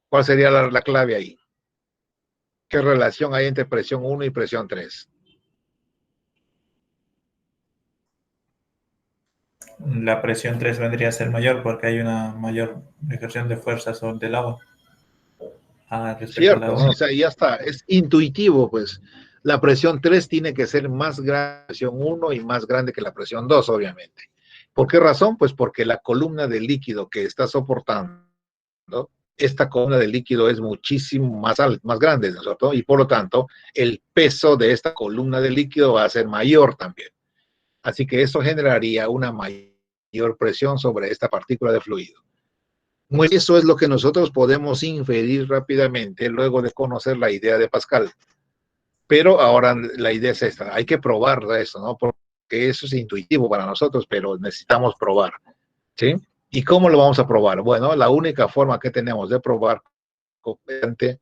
¿Cuál sería la clave ahí? ¿Qué relación hay entre presión 1 y presión 3? La presión 3 vendría a ser mayor porque hay una mayor ejerción de fuerza sobre el agua. Cierto, ¿no? O sea, ya está, es intuitivo, pues. La presión 3 tiene que ser más grande que la presión 1 y más grande que la presión 2, obviamente. ¿Por qué razón? Pues porque la columna de líquido que está soportando, esta columna de líquido es muchísimo más grande, ¿no es cierto? Y por lo tanto, el peso de esta columna de líquido va a ser mayor también. Así que eso generaría una mayor presión sobre esta partícula de fluido. Eso es lo que nosotros podemos inferir rápidamente luego de conocer la idea de Pascal. Pero ahora la idea es esta, hay que probar eso, ¿no? Porque eso es intuitivo para nosotros, pero necesitamos probar, ¿sí? ¿Y cómo lo vamos a probar? Bueno, la única forma que tenemos de probar mediante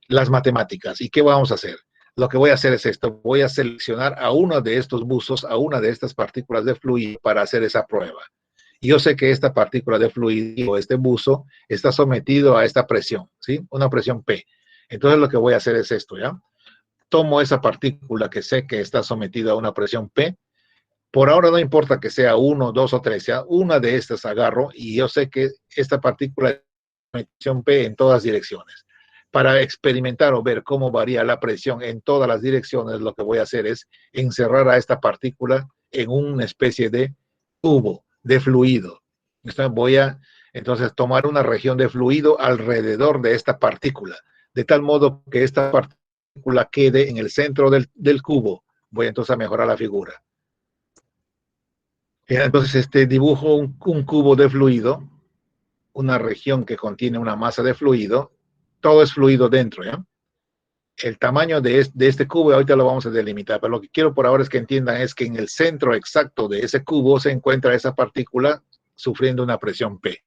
las matemáticas. ¿Y qué vamos a hacer? Lo que voy a hacer es esto, voy a seleccionar a uno de estos buzos, a una de estas partículas de fluido para hacer esa prueba. Y yo sé que esta partícula de fluido, este buzo, está sometido a esta presión, ¿sí? Una presión P. Entonces lo que voy a hacer es esto, ¿ya? Tomo esa partícula que sé que está sometida a una presión P. Por ahora no importa que sea 1, 2 o 3, ¿ya? Una de estas agarro y yo sé que esta partícula es presión P en todas direcciones. Para experimentar o ver cómo varía la presión en todas las direcciones, lo que voy a hacer es encerrar a esta partícula en una especie de tubo de fluido. Entonces voy a tomar una región de fluido alrededor de esta partícula, de tal modo que esta partícula quede en el centro del cubo. Voy entonces a mejorar la figura. Entonces dibujo un cubo de fluido, una región que contiene una masa de fluido, todo es fluido dentro, ¿ya? El tamaño de este cubo, ahorita lo vamos a delimitar, pero lo que quiero por ahora es que entiendan es que en el centro exacto de ese cubo se encuentra esa partícula sufriendo una presión P.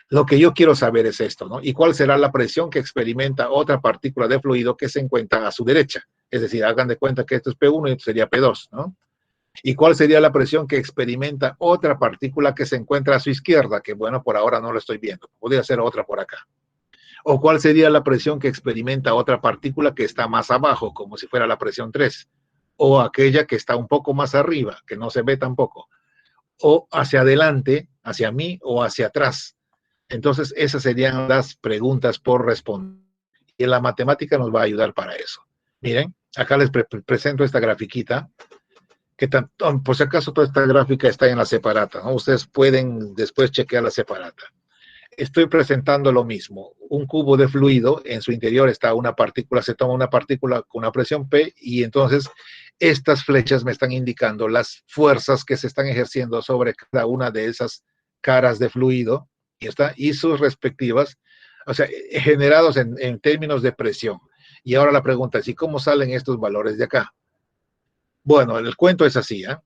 Lo que yo quiero saber es esto, ¿no? ¿Y cuál será la presión que experimenta otra partícula de fluido que se encuentra a su derecha? Es decir, hagan de cuenta que esto es P1 y esto sería P2, ¿no? ¿Y cuál sería la presión que experimenta otra partícula que se encuentra a su izquierda? Que bueno, por ahora no lo estoy viendo. Podría ser otra por acá. ¿O cuál sería la presión que experimenta otra partícula que está más abajo, como si fuera la presión 3? O aquella que está un poco más arriba, que no se ve tampoco. O hacia adelante, hacia mí o hacia atrás. Entonces, esas serían las preguntas por responder. Y la matemática nos va a ayudar para eso. Miren, acá les presento esta grafiquita, que por si acaso toda esta gráfica está en la separata, ¿no? Ustedes pueden después chequear la separata. Estoy presentando lo mismo, un cubo de fluido, en su interior está una partícula, se toma una partícula con una presión P y entonces estas flechas me están indicando las fuerzas que se están ejerciendo sobre cada una de esas caras de fluido y sus respectivas, o sea, generados en términos de presión. Y ahora la pregunta es, ¿y cómo salen estos valores de acá? Bueno, el cuento es así, ¿eh?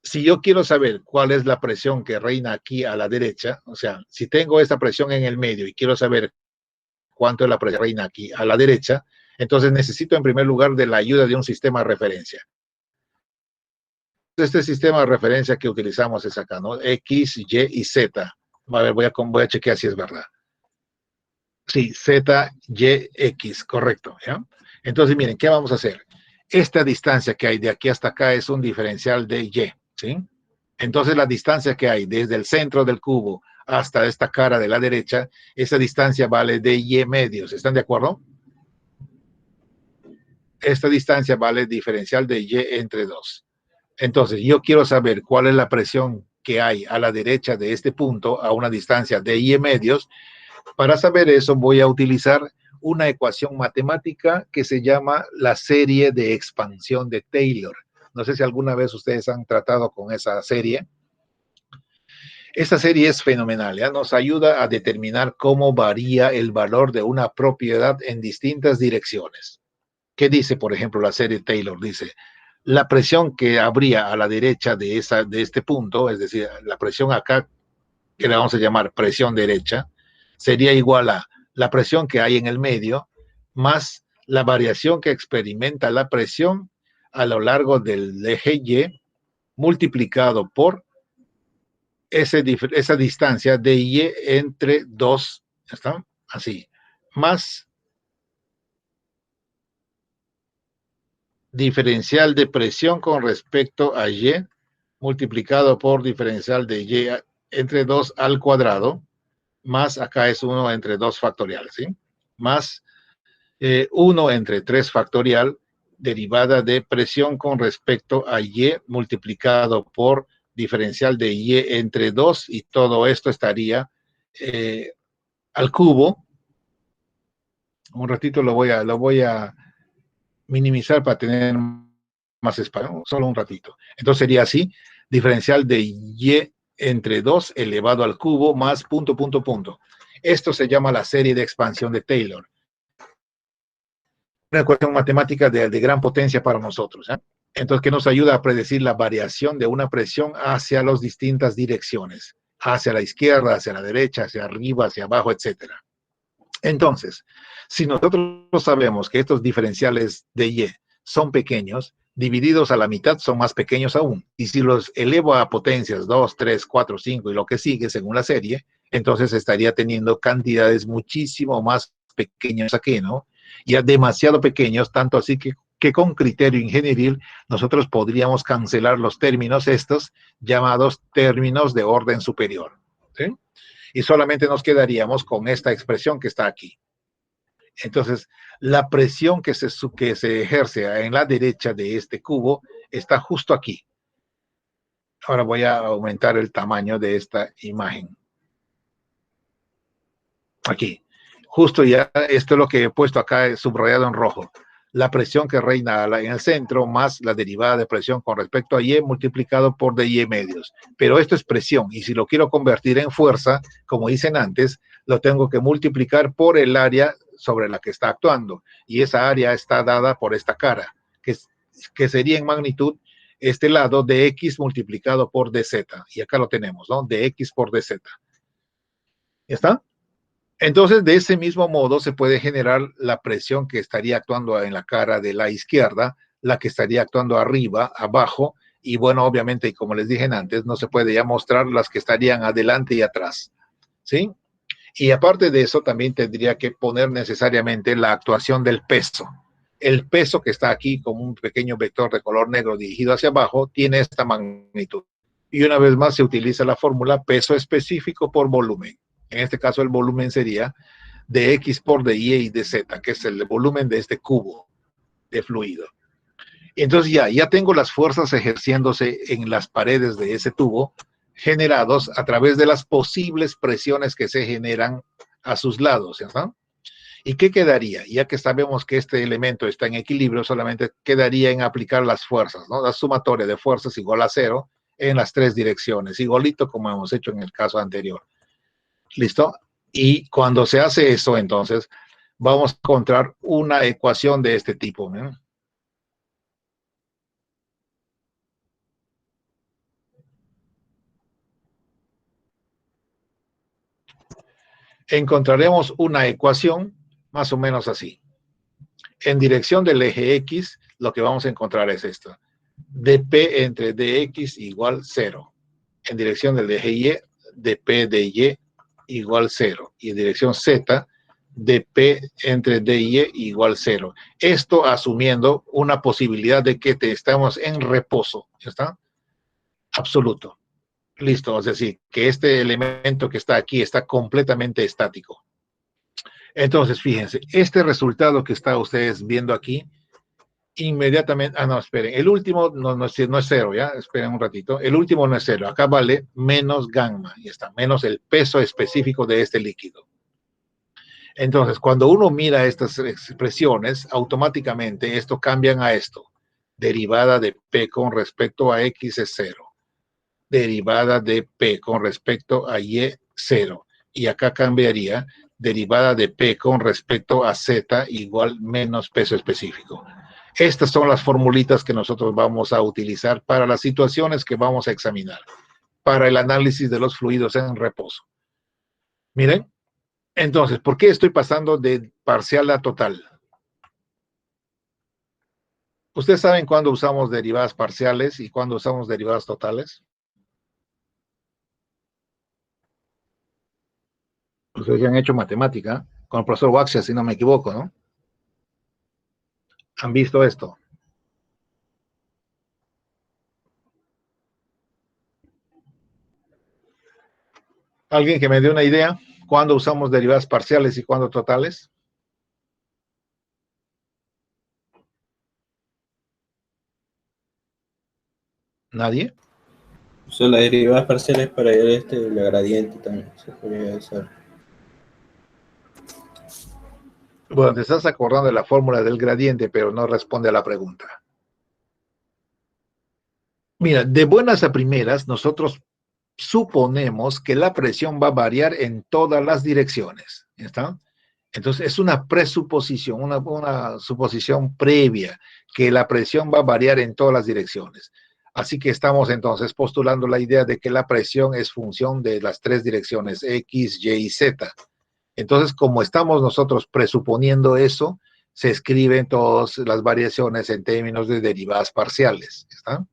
Si yo quiero saber cuál es la presión que reina aquí a la derecha, o sea, si tengo esta presión en el medio y quiero saber cuánto es la presión que reina aquí a la derecha, entonces necesito en primer lugar de la ayuda de un sistema de referencia. Este sistema de referencia que utilizamos es acá, ¿no? X, Y y Z. A ver, voy a chequear si es verdad. Sí, Z, Y, X, correcto, ¿ya? Entonces, miren, ¿qué vamos a hacer? Esta distancia que hay de aquí hasta acá es un diferencial de Y, ¿sí? Entonces la distancia que hay desde el centro del cubo hasta esta cara de la derecha, esa distancia vale de Y medios. ¿Están de acuerdo? Esta distancia vale diferencial de Y entre 2. Entonces yo quiero saber cuál es la presión que hay a la derecha de este punto a una distancia de Y medios. Para saber eso voy a utilizar una ecuación matemática que se llama la serie de expansión de Taylor. No sé si alguna vez ustedes han tratado con esa serie. Esta serie es fenomenal, ¿ya? Nos ayuda a determinar cómo varía el valor de una propiedad en distintas direcciones. ¿Qué dice, por ejemplo, la serie Taylor? Dice, la presión que habría a la derecha de este punto, es decir, la presión acá, que le vamos a llamar presión derecha, sería igual a la presión que hay en el medio, más la variación que experimenta la presión a lo largo del eje Y, multiplicado por esa distancia de Y entre 2, ¿está? Así, más diferencial de presión con respecto a Y, multiplicado por diferencial de Y entre 2 al cuadrado, más acá es 1 entre 2 factorial, ¿sí? Más 1 entre 3 factorial, derivada de presión con respecto a Y multiplicado por diferencial de Y entre 2, y todo esto estaría al cubo. Un ratito lo voy a minimizar para tener más espacio, solo un ratito. Entonces sería así, diferencial de Y entre 2 elevado al cubo más punto, punto, punto. Esto se llama la serie de expansión de Taylor. Una ecuación matemática de gran potencia para nosotros, ¿eh? Entonces, que nos ayuda a predecir la variación de una presión hacia las distintas direcciones, hacia la izquierda, hacia la derecha, hacia arriba, hacia abajo, etc. Entonces, si nosotros sabemos que estos diferenciales de Y son pequeños, divididos a la mitad son más pequeños aún. Y si los elevo a potencias 2, 3, 4, 5 y lo que sigue según la serie, entonces estaría teniendo cantidades muchísimo más pequeñas aquí, ¿no? Ya demasiado pequeños, tanto así que con criterio ingenieril nosotros podríamos cancelar los términos estos llamados términos de orden superior, ¿sí? Y solamente nos quedaríamos con esta expresión que está aquí. Entonces, la presión que se ejerce en la derecha de este cubo está justo aquí. Ahora voy a aumentar el tamaño de esta imagen. Aquí. Justo ya, esto es lo que he puesto acá subrayado en rojo. La presión que reina en el centro más la derivada de presión con respecto a Y multiplicado por dy medios. Pero esto es presión y si lo quiero convertir en fuerza, como dicen antes, lo tengo que multiplicar por el área sobre la que está actuando. Y esa área está dada por esta cara, que sería en magnitud este lado de X multiplicado por dz. Y acá lo tenemos, ¿no? De X por dz. ¿Ya está? Entonces, de ese mismo modo se puede generar la presión que estaría actuando en la cara de la izquierda, la que estaría actuando arriba, abajo, y bueno, obviamente, y como les dije antes, no se puede ya mostrar las que estarían adelante y atrás, ¿sí? Y aparte de eso, también tendría que poner necesariamente la actuación del peso. El peso que está aquí como un pequeño vector de color negro dirigido hacia abajo, tiene esta magnitud. Y una vez más se utiliza la fórmula peso específico por volumen. En este caso el volumen sería de X por dy y dz, que es el volumen de este cubo de fluido. Entonces ya tengo las fuerzas ejerciéndose en las paredes de ese tubo, generados a través de las posibles presiones que se generan a sus lados, ¿no? ¿Y qué quedaría? Ya que sabemos que este elemento está en equilibrio, solamente quedaría en aplicar las fuerzas, ¿no? La sumatoria de fuerzas igual a 0 en las 3 direcciones, igualito como hemos hecho en el caso anterior. ¿Listo? Y cuando se hace eso, entonces, vamos a encontrar una ecuación de este tipo, ¿no? Encontraremos una ecuación más o menos así. En dirección del eje X, lo que vamos a encontrar es esto. dP entre dx igual 0. En dirección del eje Y, dP de Y igual 0. Y en dirección Z, dP entre dy igual 0. Esto asumiendo una posibilidad de que estamos en reposo. ¿Ya está? Absoluto. Listo, es decir, que este elemento que está aquí está completamente estático. Entonces, fíjense, este resultado que está ustedes viendo aquí, inmediatamente, no, esperen, el último no es 0, ¿ya? Esperen un ratito, el último no es 0, acá vale menos gamma, y está, menos el peso específico de este líquido. Entonces, cuando uno mira estas expresiones, automáticamente esto cambian a esto, derivada de P con respecto a X es 0. Derivada de P con respecto a Y, 0. Y acá cambiaría derivada de P con respecto a Z igual menos peso específico. Estas son las formulitas que nosotros vamos a utilizar para las situaciones que vamos a examinar, para el análisis de los fluidos en reposo. Miren, entonces, ¿por qué estoy pasando de parcial a total? ¿Ustedes saben cuándo usamos derivadas parciales y cuándo usamos derivadas totales? Ustedes ya han hecho matemática con el profesor Waxia, si no me equivoco, ¿no? ¿Han visto esto? ¿Alguien que me dé una idea? ¿Cuándo usamos derivadas parciales y cuándo totales? ¿Nadie? Son las derivadas parciales para el la gradiente también, se podría usar. Bueno, te estás acordando de la fórmula del gradiente, pero no responde a la pregunta. Mira, de buenas a primeras, nosotros suponemos que la presión va a variar en todas las direcciones. ¿Está? Entonces, es una presuposición, una suposición previa, que la presión va a variar en todas las direcciones. Así que estamos entonces postulando la idea de que la presión es función de las tres direcciones, X, Y y Z. Entonces, como estamos nosotros presuponiendo eso, se escriben todas las variaciones en términos de derivadas parciales. ¿Está?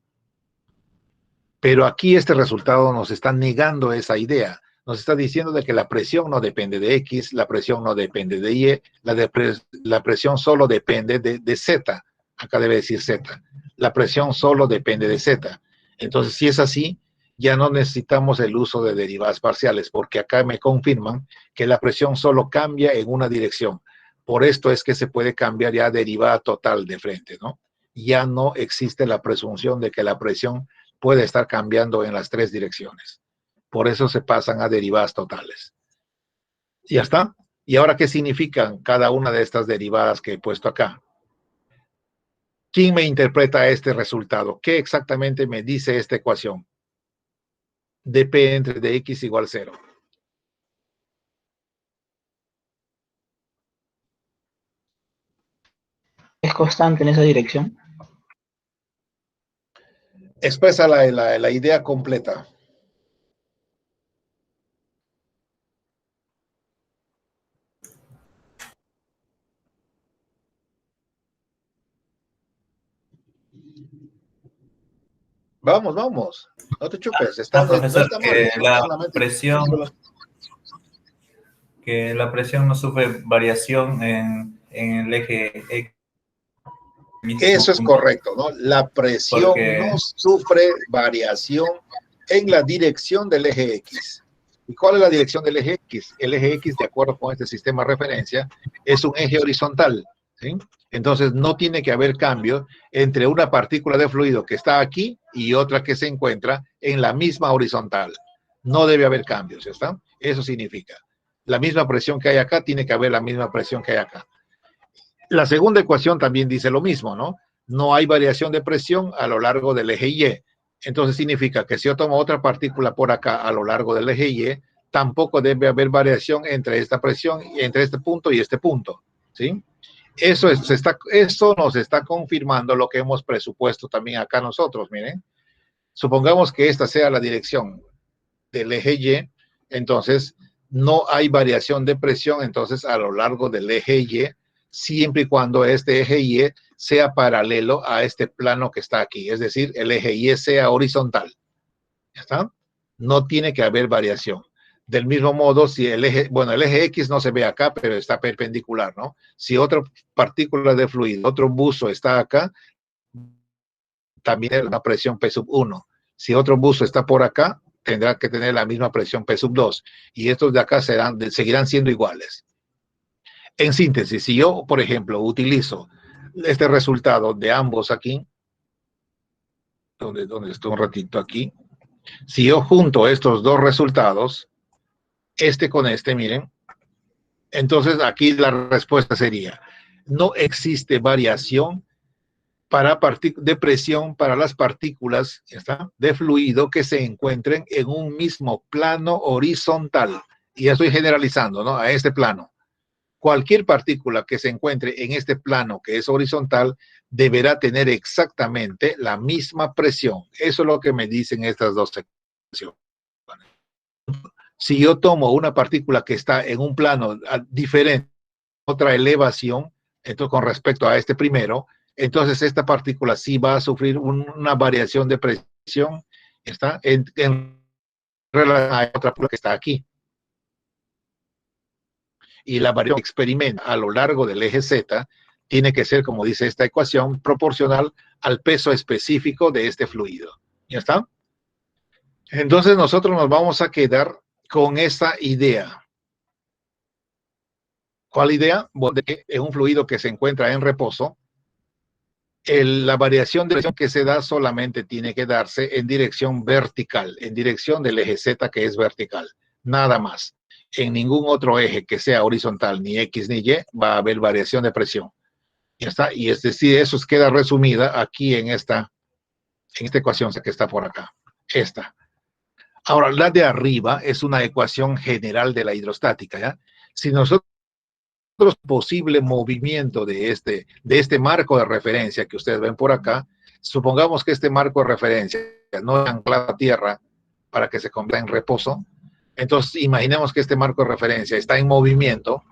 Pero aquí este resultado nos está negando esa idea. Nos está diciendo de que la presión no depende de X, la presión no depende de Y, la presión solo depende de Z. Acá debe decir Z. La presión solo depende de Z. Entonces, si es así, ya no necesitamos el uso de derivadas parciales, porque acá me confirman que la presión solo cambia en una dirección. Por esto es que se puede cambiar ya derivada total de frente, ¿no? Ya no existe la presunción de que la presión puede estar cambiando en las tres direcciones. Por eso se pasan a derivadas totales. ¿Ya está? ¿Y ahora qué significan cada una de estas derivadas que he puesto acá? ¿Quién me interpreta este resultado? ¿Qué exactamente me dice esta ecuación? dp entre dx igual 0. ¿Es constante en esa dirección? Expresa la idea completa. Vamos, vamos. No te chupes. No, profesor, no está que mal. Solamente que la presión no sufre variación en el eje X. Eso es correcto, ¿no? La presión no sufre variación en la dirección del eje X. ¿Y cuál es la dirección del eje X? El eje X, de acuerdo con este sistema de referencia, es un eje horizontal, ¿sí? Entonces, no tiene que haber cambio entre una partícula de fluido que está aquí y otra que se encuentra en la misma horizontal. No debe haber cambios, ¿está? Eso significa, la misma presión que hay acá, tiene que haber la misma presión que hay acá. La segunda ecuación también dice lo mismo, ¿no? No hay variación de presión a lo largo del eje Y. Entonces significa que si yo tomo otra partícula por acá a lo largo del eje Y, tampoco debe haber variación entre esta presión, entre este punto y este punto, ¿sí? Eso nos está confirmando lo que hemos presupuesto también acá nosotros, miren. Supongamos que esta sea la dirección del eje Y, entonces no hay variación de presión entonces a lo largo del eje Y, siempre y cuando este eje Y sea paralelo a este plano que está aquí, es decir, el eje Y sea horizontal. ¿Ya está? No tiene que haber variación. Del mismo modo, si el eje X no se ve acá, pero está perpendicular, ¿no? Si otra partícula de fluido, otro buzo está acá, también es una presión P sub 1. Si otro buzo está por acá, tendrá que tener la misma presión P sub 2. Y estos de acá seguirán siendo iguales. En síntesis, si yo, por ejemplo, utilizo este resultado de ambos aquí, donde estoy un ratito aquí, si yo junto estos dos resultados, este con este, miren, entonces aquí la respuesta sería, no existe variación de presión para las partículas, ¿está?, de fluido que se encuentren en un mismo plano horizontal. Y ya estoy generalizando, ¿no?, a este plano. Cualquier partícula que se encuentre en este plano que es horizontal deberá tener exactamente la misma presión. Eso es lo que me dicen estas dos ecuaciones. Si yo tomo una partícula que está en un plano diferente, otra elevación, entonces con respecto a este primero, entonces esta partícula sí va a sufrir una variación de presión, ¿está?, en relación a otra que está aquí. Y la variación que experimenta a lo largo del eje Z tiene que ser, como dice esta ecuación, proporcional al peso específico de este fluido. ¿Ya está? Entonces nosotros nos vamos a quedar con esa idea. ¿Cuál idea? De que en un fluido que se encuentra en reposo, la variación de presión que se da solamente tiene que darse en dirección vertical, en dirección del eje Z, que es vertical. Nada más. En ningún otro eje que sea horizontal, ni X ni Y, va a haber variación de presión. Ya está. Y es decir, eso queda resumida aquí en esta ecuación que está por acá. Esta. Ahora, la de arriba es una ecuación general de la hidrostática, ¿ya? Si nosotros posible movimiento de este marco de referencia que ustedes ven por acá, supongamos que este marco de referencia no es anclado a tierra para que se convierta en reposo, entonces imaginemos que este marco de referencia está en movimiento,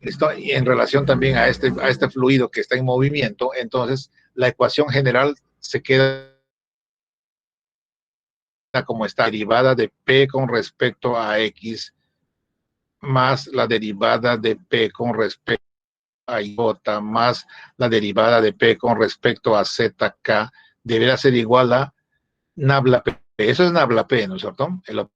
¿listo? Y en relación también a este fluido que está en movimiento, entonces la ecuación general se queda como está, derivada de P con respecto a X más la derivada de P con respecto a iota más la derivada de P con respecto a ZK deberá ser igual a nabla P. Eso es nabla P, ¿no es cierto? El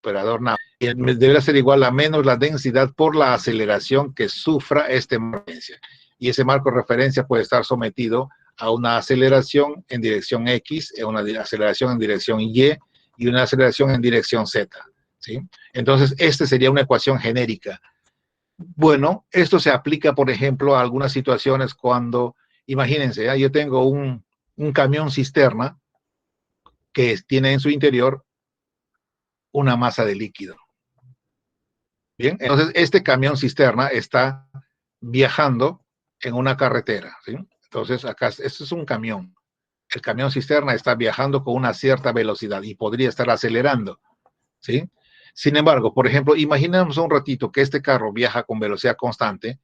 operador nabla. Deberá ser igual a menos la densidad por la aceleración que sufra este marco de referencia. Y ese marco de referencia puede estar sometido a una aceleración en dirección X, una aceleración en dirección Y y una aceleración en dirección Z, ¿sí? Entonces, esta sería una ecuación genérica. Bueno, esto se aplica, por ejemplo, a algunas situaciones cuando, imagínense, ¿ya? Yo tengo un camión cisterna que tiene en su interior una masa de líquido. Bien, entonces este camión cisterna está viajando en una carretera, ¿sí? Entonces acá, esto es un camión. El camión cisterna está viajando con una cierta velocidad y podría estar acelerando, ¿sí? Sin embargo, por ejemplo, imaginemos un ratito que este carro viaja con velocidad constante,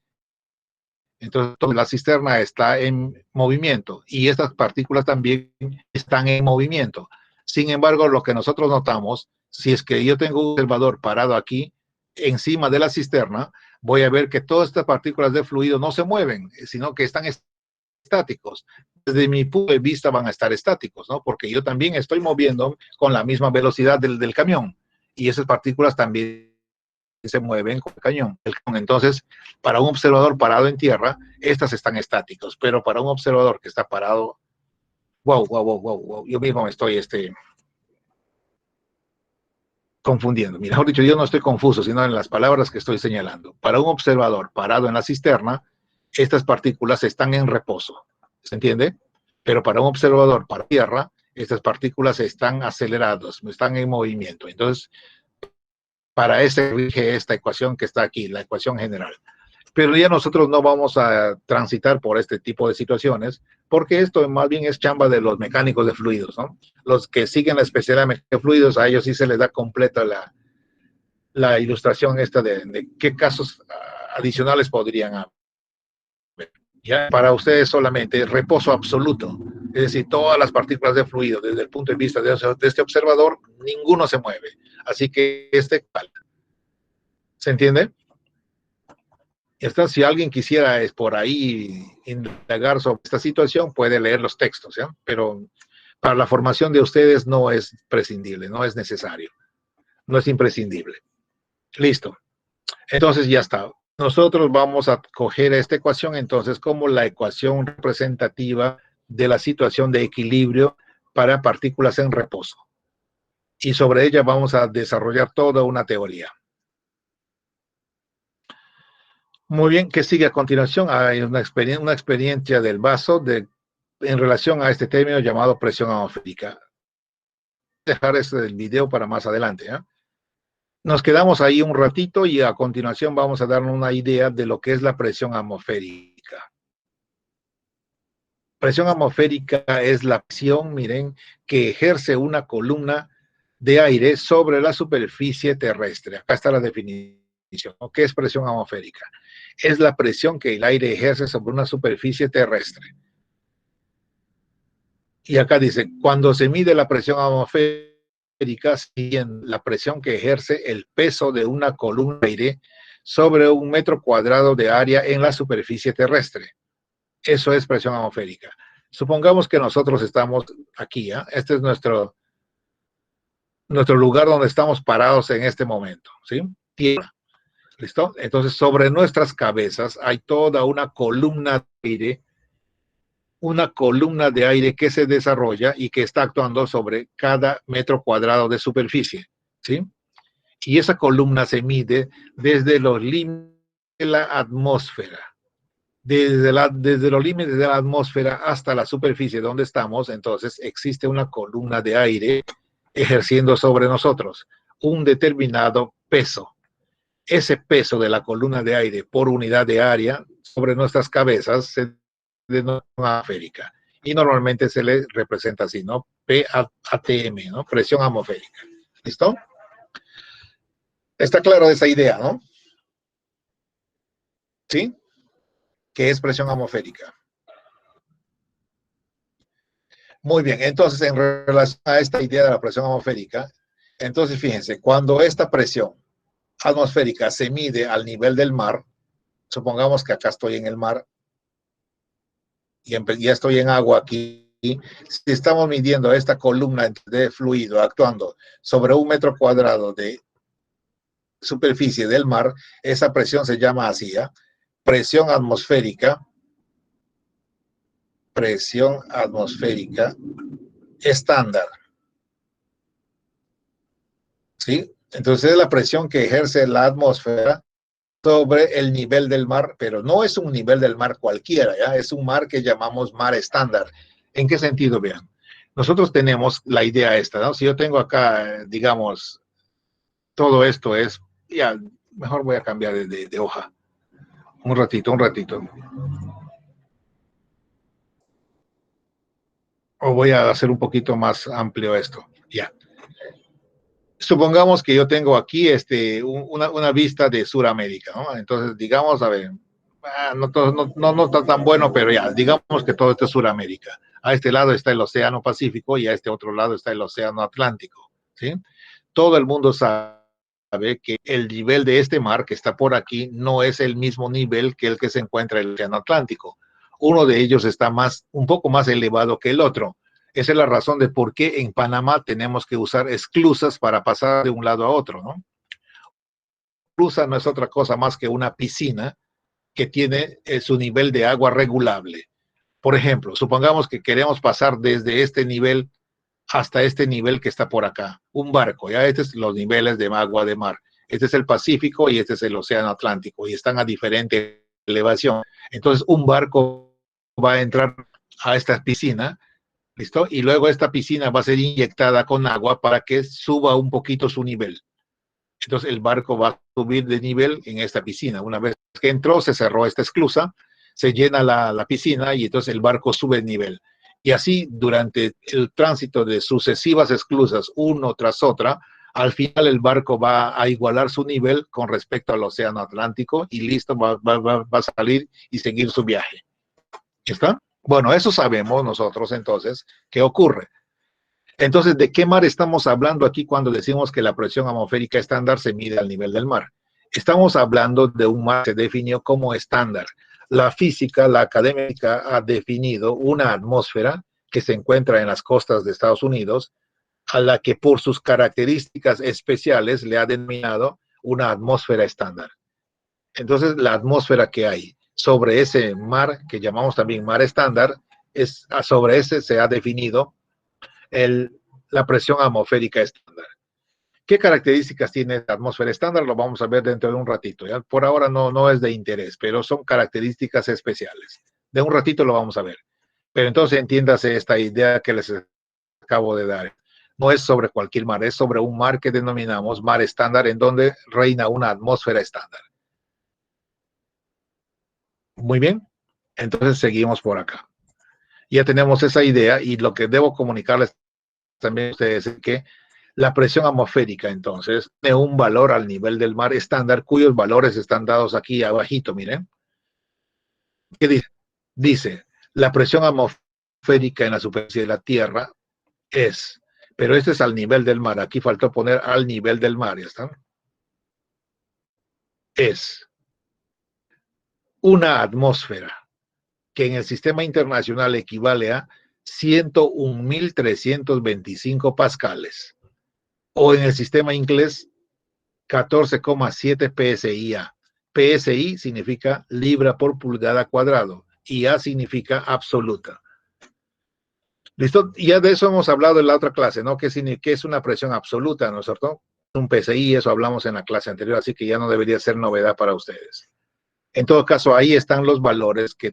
entonces la cisterna está en movimiento y estas partículas también están en movimiento. Sin embargo, lo que nosotros notamos, si es que yo tengo un observador parado aquí, encima de la cisterna, voy a ver que todas estas partículas de fluido no se mueven, sino que están estáticos. Desde mi punto de vista van a estar estáticos, ¿no? Porque yo también estoy moviendo con la misma velocidad del camión y esas partículas también se mueven con el cañón. Entonces, para un observador parado en tierra, estas están estáticos, pero para un observador que está parado, wow, yo mismo me estoy confundiendo. Mejor dicho, yo no estoy confuso, sino en las palabras que estoy señalando. Para un observador parado en la cisterna, estas partículas están en reposo, ¿se entiende? Pero para un observador para tierra, estas partículas están aceleradas, están en movimiento. Entonces, para rige esta ecuación que está aquí, la ecuación general. Pero ya nosotros no vamos a transitar por este tipo de situaciones, porque esto más bien es chamba de los mecánicos de fluidos, ¿no? Los que siguen la especialidad de mecánica de fluidos, a ellos sí se les da completa la ilustración esta de qué casos adicionales podrían haber. Ya para ustedes solamente reposo absoluto, es decir, todas las partículas de fluido desde el punto de vista de este observador, ninguno se mueve. Así que ¿se entiende? Si alguien quisiera por ahí indagar sobre esta situación, puede leer los textos, ¿ya? Pero para la formación de ustedes no es prescindible, no es necesario, no es imprescindible. Listo. Entonces ya está. Nosotros vamos a coger esta ecuación entonces como la ecuación representativa de la situación de equilibrio para partículas en reposo. Y sobre ella vamos a desarrollar toda una teoría. Muy bien, ¿qué sigue a continuación? Hay una experiencia del vaso en relación a este término llamado presión atmosférica. Dejar el video para más adelante, ¿eh? Nos quedamos ahí un ratito y a continuación vamos a darnos una idea de lo que es la presión atmosférica. Presión atmosférica es la presión, miren, que ejerce una columna de aire sobre la superficie terrestre. Acá está la definición. ¿Qué es presión atmosférica? Es la presión que el aire ejerce sobre una superficie terrestre. Y acá dice, cuando se mide la presión atmosférica, la presión que ejerce el peso de una columna de aire sobre 1 metro cuadrado de área en la superficie terrestre. Eso es presión atmosférica. Supongamos que nosotros estamos aquí, ¿eh? Este es nuestro lugar donde estamos parados en este momento, ¿sí? Tierra. ¿Listo? Entonces, sobre nuestras cabezas hay toda una columna de aire que se desarrolla y que está actuando sobre cada metro cuadrado de superficie, ¿sí? Y esa columna se mide desde los límites de la atmósfera. Desde los límites de la atmósfera hasta la superficie donde estamos, entonces existe una columna de aire ejerciendo sobre nosotros un determinado peso. Ese peso de la columna de aire por unidad de área sobre nuestras cabezas se denomina atmosférica. Y normalmente se le representa así, ¿no? PATM, ¿no? Presión atmosférica. ¿Listo? Está claro esa idea, ¿no? ¿Sí? ¿Qué es presión atmosférica? Muy bien, entonces en relación a esta idea de la presión atmosférica, entonces fíjense, cuando esta presión atmosférica se mide al nivel del mar, supongamos que acá estoy en el mar y ya estoy en agua aquí, si estamos midiendo esta columna de fluido actuando sobre 1 metro cuadrado de superficie del mar, esa presión se llama así, ¿eh? Presión atmosférica estándar. ¿Sí? Entonces es la presión que ejerce la atmósfera sobre el nivel del mar, pero no es un nivel del mar cualquiera, ¿ya? Es un mar que llamamos mar estándar. ¿En qué sentido? Vean, nosotros tenemos la idea esta, ¿no? Si yo tengo acá, digamos, todo esto es, ya, mejor voy a cambiar de hoja. Un ratito. O voy a hacer un poquito más amplio esto, ya. Supongamos que yo tengo aquí una vista de Sudamérica, ¿no? Entonces, digamos, a ver, no está tan bueno, pero ya, digamos que todo esto es Sudamérica. A este lado está el Océano Pacífico y a este otro lado está el Océano Atlántico, ¿sí? Todo el mundo sabe que el nivel de este mar que está por aquí no es el mismo nivel que el que se encuentra en el Océano Atlántico. Uno de ellos está un poco más elevado que el otro. Esa es la razón de por qué en Panamá tenemos que usar esclusas para pasar de un lado a otro, ¿no? Esclusa no es otra cosa más que una piscina que tiene su nivel de agua regulable. Por ejemplo, supongamos que queremos pasar desde este nivel hasta este nivel que está por acá. Un barco, ya estos son los niveles de agua de mar. Este es el Pacífico y este es el Océano Atlántico y están a diferente elevación. Entonces, un barco va a entrar a esta piscina, ¿listo? Y luego esta piscina va a ser inyectada con agua para que suba un poquito su nivel. Entonces el barco va a subir de nivel en esta piscina. Una vez que entró, se cerró esta esclusa, se llena la piscina y entonces el barco sube de nivel. Y así durante el tránsito de sucesivas esclusas, uno tras otra, al final el barco va a igualar su nivel con respecto al Océano Atlántico y listo, va a salir y seguir su viaje. ¿Está? Bueno, eso sabemos nosotros entonces. ¿Qué ocurre? Entonces, ¿de qué mar estamos hablando aquí cuando decimos que la presión atmosférica estándar se mide al nivel del mar? Estamos hablando de un mar que se definió como estándar. La física, la académica, ha definido una atmósfera que se encuentra en las costas de Estados Unidos, a la que por sus características especiales le ha denominado una atmósfera estándar. Entonces, la atmósfera que hay sobre ese mar, que llamamos también mar estándar, sobre ese se ha definido la presión atmosférica estándar. ¿Qué características tiene la atmósfera estándar? Lo vamos a ver dentro de un ratito. ¿Ya? Por ahora no es de interés, pero son características especiales. De un ratito lo vamos a ver. Pero entonces entiéndase esta idea que les acabo de dar. No es sobre cualquier mar, es sobre un mar que denominamos mar estándar, en donde reina una atmósfera estándar. Muy bien, entonces seguimos por acá. Ya tenemos esa idea y lo que debo comunicarles también a ustedes es que la presión atmosférica entonces tiene un valor al nivel del mar estándar cuyos valores están dados aquí abajito, miren. ¿Qué dice? Dice, la presión atmosférica en la superficie de la Tierra es, pero este es al nivel del mar, aquí faltó poner al nivel del mar, ¿ya está? Es una atmósfera que en el sistema internacional equivale a 101.325 pascales, o en el sistema inglés 14,7 PSI-A. PSI significa libra por pulgada cuadrado y A significa absoluta. ¿Listo? Ya de eso hemos hablado en la otra clase, ¿no? ¿Qué es una presión absoluta, no es cierto? Un PSI, eso hablamos en la clase anterior, así que ya no debería ser novedad para ustedes. En todo caso, ahí están los valores que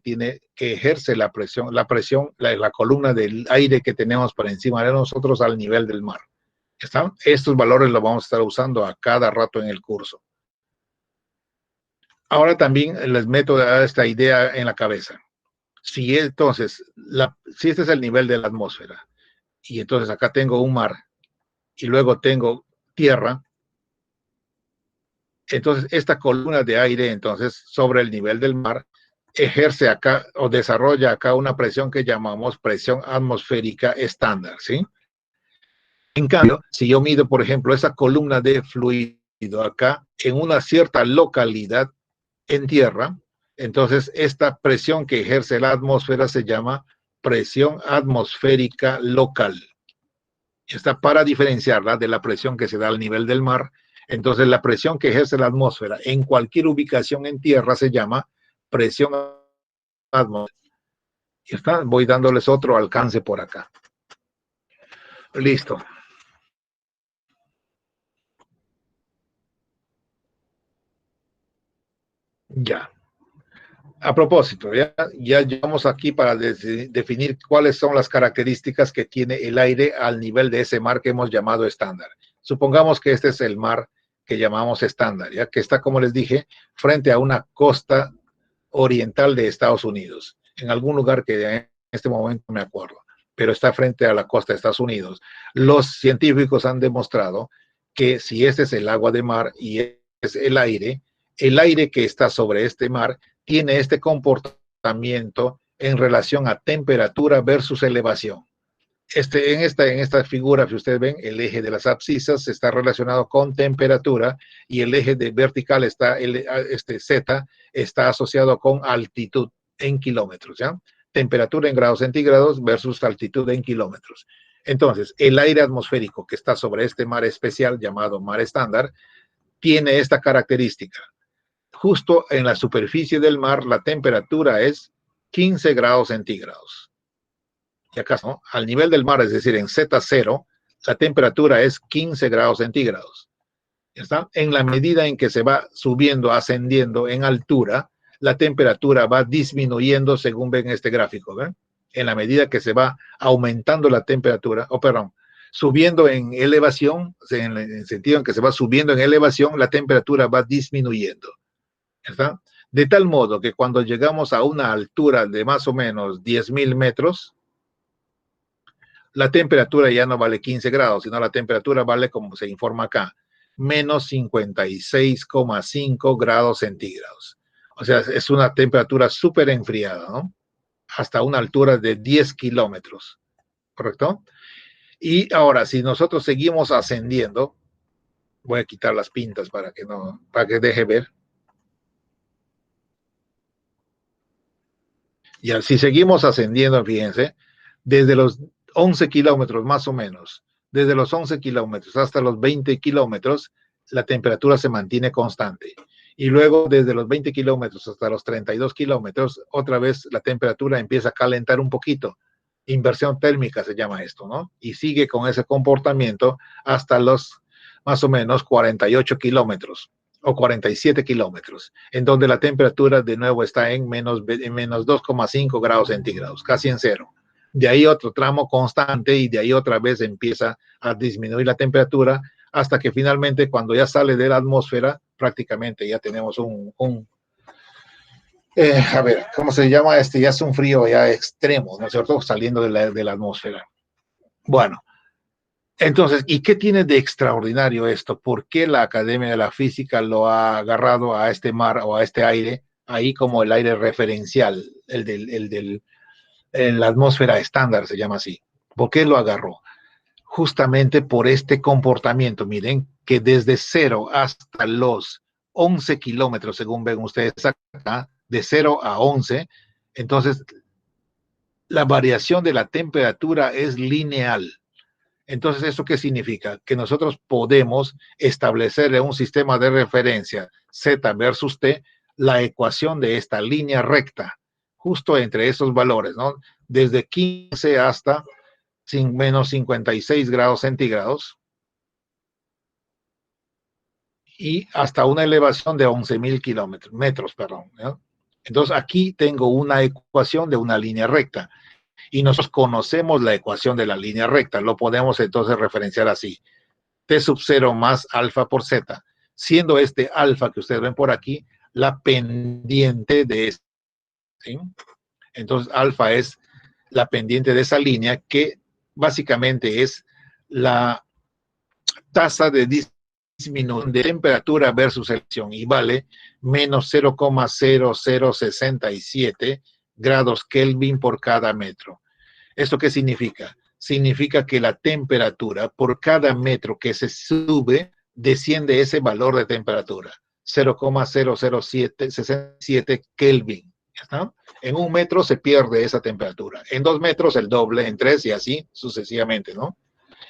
ejerce la presión, la columna del aire que tenemos por encima de nosotros al nivel del mar. ¿Están? Estos valores los vamos a estar usando a cada rato en el curso. Ahora también les meto esta idea en la cabeza. Si entonces, si este es el nivel de la atmósfera, y entonces acá tengo un mar, y luego tengo tierra, entonces esta columna de aire, entonces, sobre el nivel del mar, ejerce acá o desarrolla acá una presión que llamamos presión atmosférica estándar, ¿sí? En cambio, si yo mido, por ejemplo, esa columna de fluido acá en una cierta localidad en tierra, entonces esta presión que ejerce la atmósfera se llama presión atmosférica local. Está para diferenciarla de la presión que se da al nivel del mar. Entonces la presión que ejerce la atmósfera en cualquier ubicación en tierra se llama presión atmosférica. Voy dándoles otro alcance por acá. Listo. Ya. A propósito, ya llegamos aquí para definir cuáles son las características que tiene el aire al nivel de ese mar que hemos llamado estándar. Supongamos que este es el mar que llamamos estándar, ya que está, como les dije, frente a una costa oriental de Estados Unidos, en algún lugar que en este momento no me acuerdo, pero está frente a la costa de Estados Unidos. Los científicos han demostrado que si este es el agua de mar y es el aire que está sobre este mar tiene este comportamiento en relación a temperatura versus elevación. En esta figura, si ustedes ven, el eje de las abscisas está relacionado con temperatura y el eje de vertical Z está asociado con altitud en kilómetros, ¿ya? Temperatura en grados centígrados versus altitud en kilómetros. Entonces, el aire atmosférico que está sobre este mar especial llamado mar estándar tiene esta característica. Justo en la superficie del mar, la temperatura es 15 grados centígrados. Y acá, ¿no? Al nivel del mar, es decir, en Z0, la temperatura es 15 grados centígrados. ¿Está? En la medida en que se va subiendo, ascendiendo en altura, la temperatura va disminuyendo según ven este gráfico. ¿Ven? En la medida que se va aumentando la temperatura, subiendo en elevación, en el sentido en que se va subiendo en elevación, la temperatura va disminuyendo. ¿Está? De tal modo que cuando llegamos a una altura de más o menos 10.000 metros, la temperatura ya no vale 15 grados, sino la temperatura vale, como se informa acá, menos 56,5 grados centígrados. O sea, es una temperatura súper enfriada, ¿no? Hasta una altura de 10 kilómetros, ¿correcto? Y ahora, si nosotros seguimos ascendiendo, voy a quitar las pintas para que deje ver. Y si seguimos ascendiendo, fíjense, desde los 11 kilómetros más o menos, desde los 11 kilómetros hasta los 20 kilómetros, la temperatura se mantiene constante. Y luego desde los 20 kilómetros hasta los 32 kilómetros, otra vez la temperatura empieza a calentar un poquito. Inversión térmica se llama esto, ¿no? Y sigue con ese comportamiento hasta los más o menos 48 kilómetros. O 47 kilómetros, en donde la temperatura de nuevo está en menos 2,5 grados centígrados, casi en cero. De ahí otro tramo constante y de ahí otra vez empieza a disminuir la temperatura hasta que finalmente cuando ya sale de la atmósfera, prácticamente ya tenemos a ver, ¿cómo se llama? Ya es un frío ya extremo, ¿no es cierto? Saliendo de la atmósfera. Bueno. Entonces, ¿y qué tiene de extraordinario esto? ¿Por qué la Academia de la Física lo ha agarrado a este mar o a este aire, ahí como el aire referencial, la atmósfera estándar se llama así? ¿Por qué lo agarró? Justamente por este comportamiento. Miren, que desde 0 hasta los 11 kilómetros, según ven ustedes acá, de 0 a 11, entonces la variación de la temperatura es lineal. Entonces, ¿eso qué significa? Que nosotros podemos establecer en un sistema de referencia Z versus T la ecuación de esta línea recta, justo entre esos valores, ¿no? Desde 15 hasta menos 56 grados centígrados y hasta una elevación de 11.000 metros, ¿no? Entonces, aquí tengo una ecuación de una línea recta. Y nosotros conocemos la ecuación de la línea recta, lo podemos entonces referenciar así. T sub 0 más alfa por Z, siendo este alfa que ustedes ven por aquí la pendiente de este, ¿sí? Entonces alfa es la pendiente de esa línea que básicamente es la tasa de disminución de temperatura versus selección y vale menos 0,0067 grados Kelvin por cada metro. ¿Esto qué significa? Significa que la temperatura por cada metro que sube, desciende ese valor de temperatura, 0,00767 Kelvin. ¿Está? En 1 metro se pierde esa temperatura, en 2 metros el doble, en 3 y así sucesivamente, ¿no?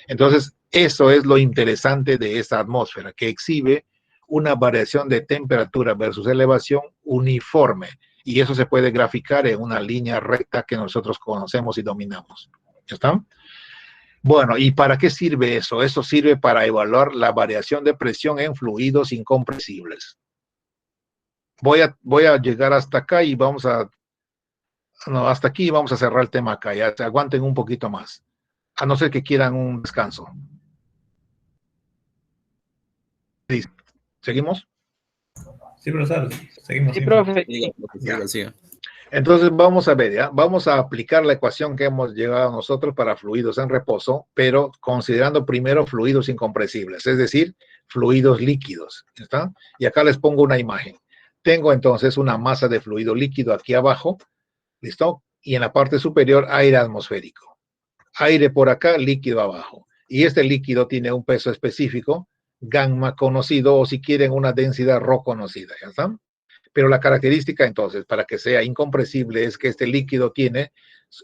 Entonces, eso es lo interesante de esta atmósfera, que exhibe una variación de temperatura versus elevación uniforme. Y eso se puede graficar en una línea recta que nosotros conocemos y dominamos. ¿Ya está? Bueno, ¿y para qué sirve eso? Eso sirve para evaluar la variación de presión en fluidos incompresibles. Voy a llegar hasta acá y vamos a... No, hasta aquí vamos a cerrar el tema acá. Ya aguanten un poquito más. A no ser que quieran un descanso. ¿Seguimos? Sí, profesor, seguimos. Sí, profe. Siga. Entonces vamos a ver, ¿ya? Vamos a aplicar la ecuación que hemos llegado nosotros para fluidos en reposo, pero considerando primero fluidos incompresibles, es decir, fluidos líquidos. ¿Está? Y acá les pongo una imagen. Tengo entonces una masa de fluido líquido aquí abajo, ¿listo? Y en la parte superior aire atmosférico. Aire por acá, líquido abajo. Y este líquido tiene un peso específico, gamma conocido, o si quieren una densidad rho conocida, ¿ya está? Pero la característica entonces, para que sea incompresible, es que este líquido tiene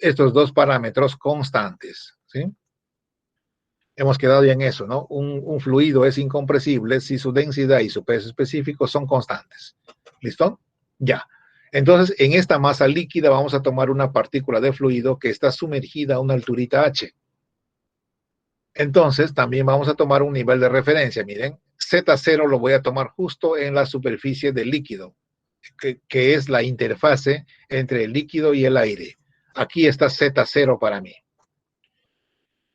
estos dos parámetros constantes, ¿sí? Hemos quedado ya en eso, ¿no? Un fluido es incompresible si su densidad y su peso específico son constantes. ¿Listo? Ya. Entonces, en esta masa líquida vamos a tomar una partícula de fluido que está sumergida a una alturita h. Entonces, también vamos a tomar un nivel de referencia. Miren, Z0 lo voy a tomar justo en la superficie del líquido, que es la interfase entre el líquido y el aire. Aquí está Z0 para mí.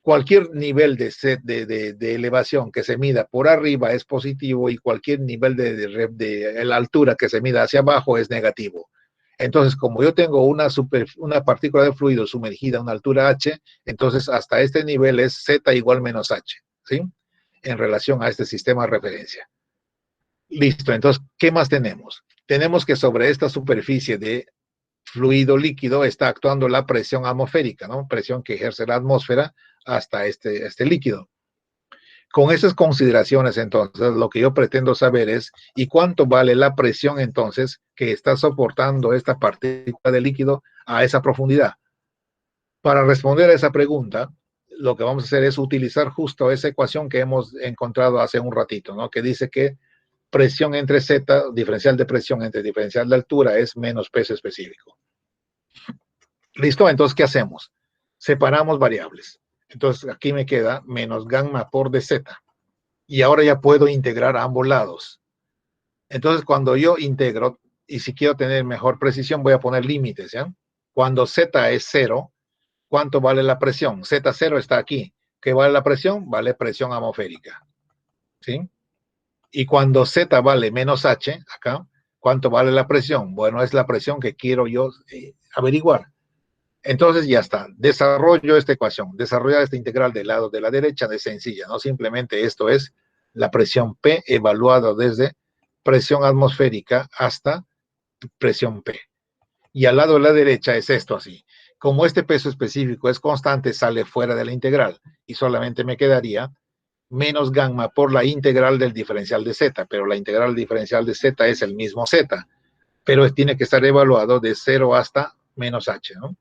Cualquier nivel de elevación que se mida por arriba es positivo y cualquier nivel de la altura que se mida hacia abajo es negativo. Entonces, como yo tengo una partícula de fluido sumergida a una altura h, entonces hasta este nivel es z igual menos h, ¿sí? En relación a este sistema de referencia. Listo, entonces, ¿qué más tenemos? Tenemos que sobre esta superficie de fluido líquido está actuando la presión atmosférica, ¿no? Presión que ejerce la atmósfera hasta este líquido. Con esas consideraciones, entonces, lo que yo pretendo saber es, ¿y cuánto vale la presión, entonces, que está soportando esta partícula de líquido a esa profundidad? Para responder a esa pregunta, lo que vamos a hacer es utilizar justo esa ecuación que hemos encontrado hace un ratito, ¿no? Que dice que presión entre Z, diferencial de presión entre diferencial de altura es menos peso específico. ¿Listo? Entonces, ¿qué hacemos? Separamos variables. Entonces, aquí me queda menos gamma por dz. Y ahora ya puedo integrar a ambos lados. Entonces, cuando yo integro, y si quiero tener mejor precisión, voy a poner límites, ¿ya? Cuando z es 0, ¿cuánto vale la presión? Z0 está aquí. ¿Qué vale la presión? Vale presión atmosférica. ¿Sí? Y cuando z vale menos h, acá, ¿cuánto vale la presión? Bueno, es la presión que quiero yo averiguar. Entonces ya está, desarrollo esta ecuación, desarrollar esta integral del lado de la derecha es sencilla, ¿no? Simplemente esto es la presión P evaluada desde presión atmosférica hasta presión P. Y al lado de la derecha es esto así. Como este peso específico es constante, sale fuera de la integral y solamente me quedaría menos gamma por la integral del diferencial de Z, pero la integral del diferencial de Z es el mismo Z, pero tiene que estar evaluado de 0 hasta menos h, ¿no?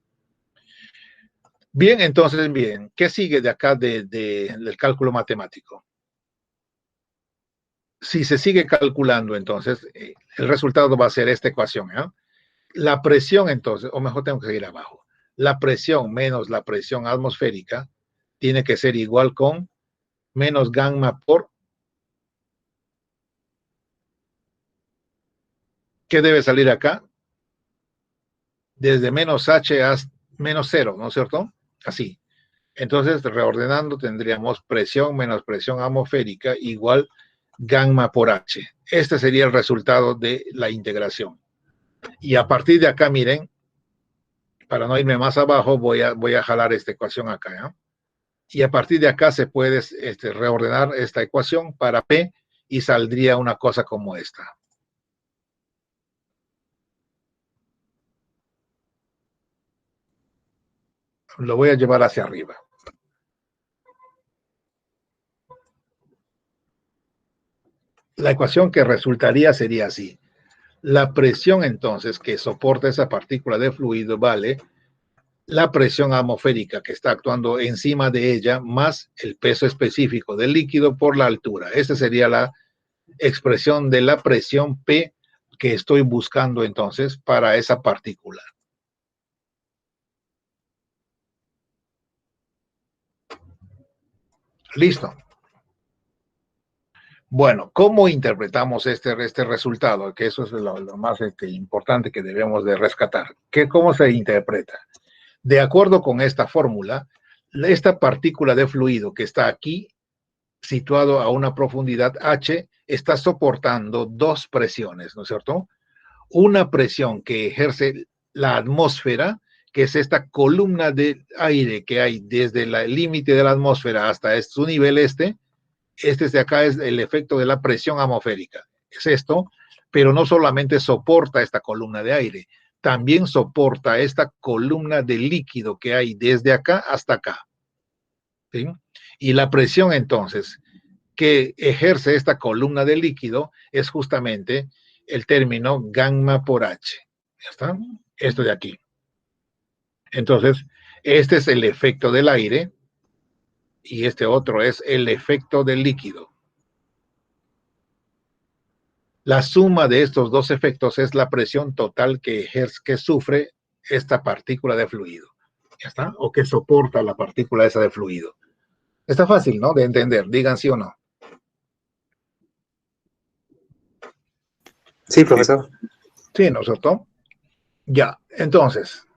Bien, entonces, bien, ¿qué sigue de acá del cálculo matemático? Si se sigue calculando, entonces, el resultado va a ser esta ecuación, ¿eh? La presión, entonces, o mejor tengo que seguir abajo, la presión menos la presión atmosférica tiene que ser igual con menos gamma por, ¿qué debe salir acá? Desde menos h hasta menos 0, ¿no es cierto? Así. Entonces, reordenando, tendríamos presión menos presión atmosférica igual gamma por H. Este sería el resultado de la integración. Y a partir de acá, miren, para no irme más abajo, voy a jalar esta ecuación acá, ¿ya? Y a partir de acá se puede reordenar esta ecuación para P y saldría una cosa como esta. Lo voy a llevar hacia arriba. La ecuación que resultaría sería así. La presión entonces que soporta esa partícula de fluido vale la presión atmosférica que está actuando encima de ella más el peso específico del líquido por la altura. Esa sería la expresión de la presión P que estoy buscando entonces para esa partícula. Listo. Bueno, ¿cómo interpretamos este resultado? Que eso es lo más importante que debemos de rescatar. ¿Cómo se interpreta? De acuerdo con esta fórmula, esta partícula de fluido que está aquí, situado a una profundidad H, está soportando dos presiones, ¿no es cierto? Una presión que ejerce la atmósfera, que es esta columna de aire que hay desde el límite de la atmósfera hasta su nivel este de acá es el efecto de la presión atmosférica. Es esto, pero no solamente soporta esta columna de aire, también soporta esta columna de líquido que hay desde acá hasta acá. ¿Sí? Y la presión entonces que ejerce esta columna de líquido es justamente el término gamma por H. ¿Ya está? Esto de aquí. Entonces, este es el efecto del aire y este otro es el efecto del líquido. La suma de estos dos efectos es la presión total que sufre esta partícula de fluido. ¿Ya está? O que soporta la partícula esa de fluido. Está fácil, ¿no? De entender. Digan sí o no. Sí, profesor. Sí, ¿no es cierto? Ya, entonces,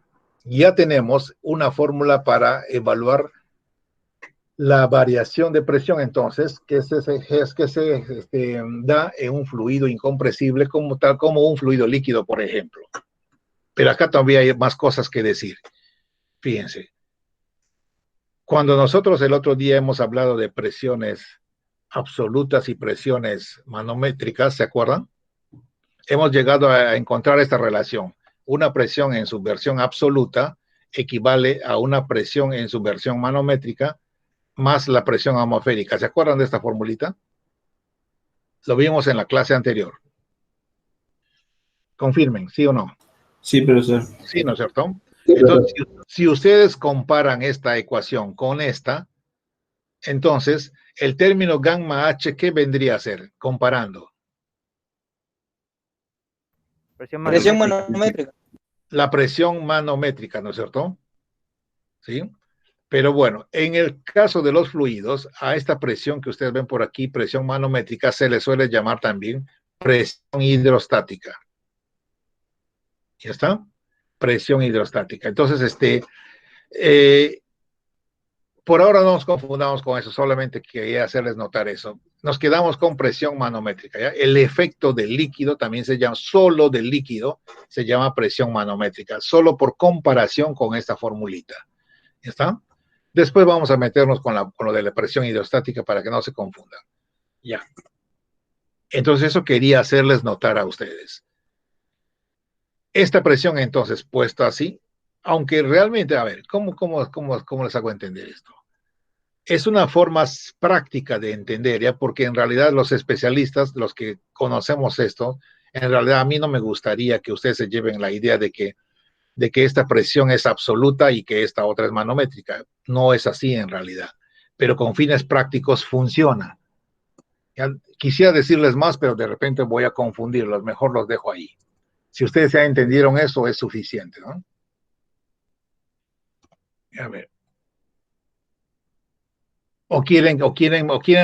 ya tenemos una fórmula para evaluar la variación de presión, entonces, que se da en un fluido incompresible como un fluido líquido, por ejemplo. Pero acá todavía hay más cosas que decir. Fíjense. Cuando nosotros el otro día hemos hablado de presiones absolutas y presiones manométricas, ¿se acuerdan? Hemos llegado a encontrar esta relación. Una presión en su versión absoluta equivale a una presión en su versión manométrica más la presión atmosférica. ¿Se acuerdan de esta formulita? Lo vimos en la clase anterior. Confirmen, ¿sí o no? Sí, profesor. Sí, ¿no es cierto? Entonces, si ustedes comparan esta ecuación con esta, entonces el término gamma H, ¿qué vendría a ser? Comparando. Presión manométrica. La presión manométrica, ¿no es cierto? ¿Sí? Pero bueno, en el caso de los fluidos, a esta presión que ustedes ven por aquí, presión manométrica, se le suele llamar también presión hidrostática. ¿Ya está? Presión hidrostática. Entonces, por ahora no nos confundamos con eso, solamente quería hacerles notar eso. Nos quedamos con presión manométrica, ¿ya? El efecto del líquido también se llama, solo del líquido, se llama presión manométrica, solo por comparación con esta formulita. ¿Ya está? Después vamos a meternos con lo de la presión hidrostática para que no se confundan. Ya. Entonces eso quería hacerles notar a ustedes. Esta presión entonces puesta así, aunque realmente, a ver, ¿cómo les hago entender esto? Es una forma práctica de entender, ¿ya? Porque en realidad los especialistas, los que conocemos esto, en realidad a mí no me gustaría que ustedes se lleven la idea de que esta presión es absoluta y que esta otra es manométrica. No es así en realidad, pero con fines prácticos funciona. Ya, quisiera decirles más, pero de repente voy a confundirlos, mejor los dejo ahí. Si ustedes ya entendieron eso, es suficiente, ¿no? A ver. ¿O quieren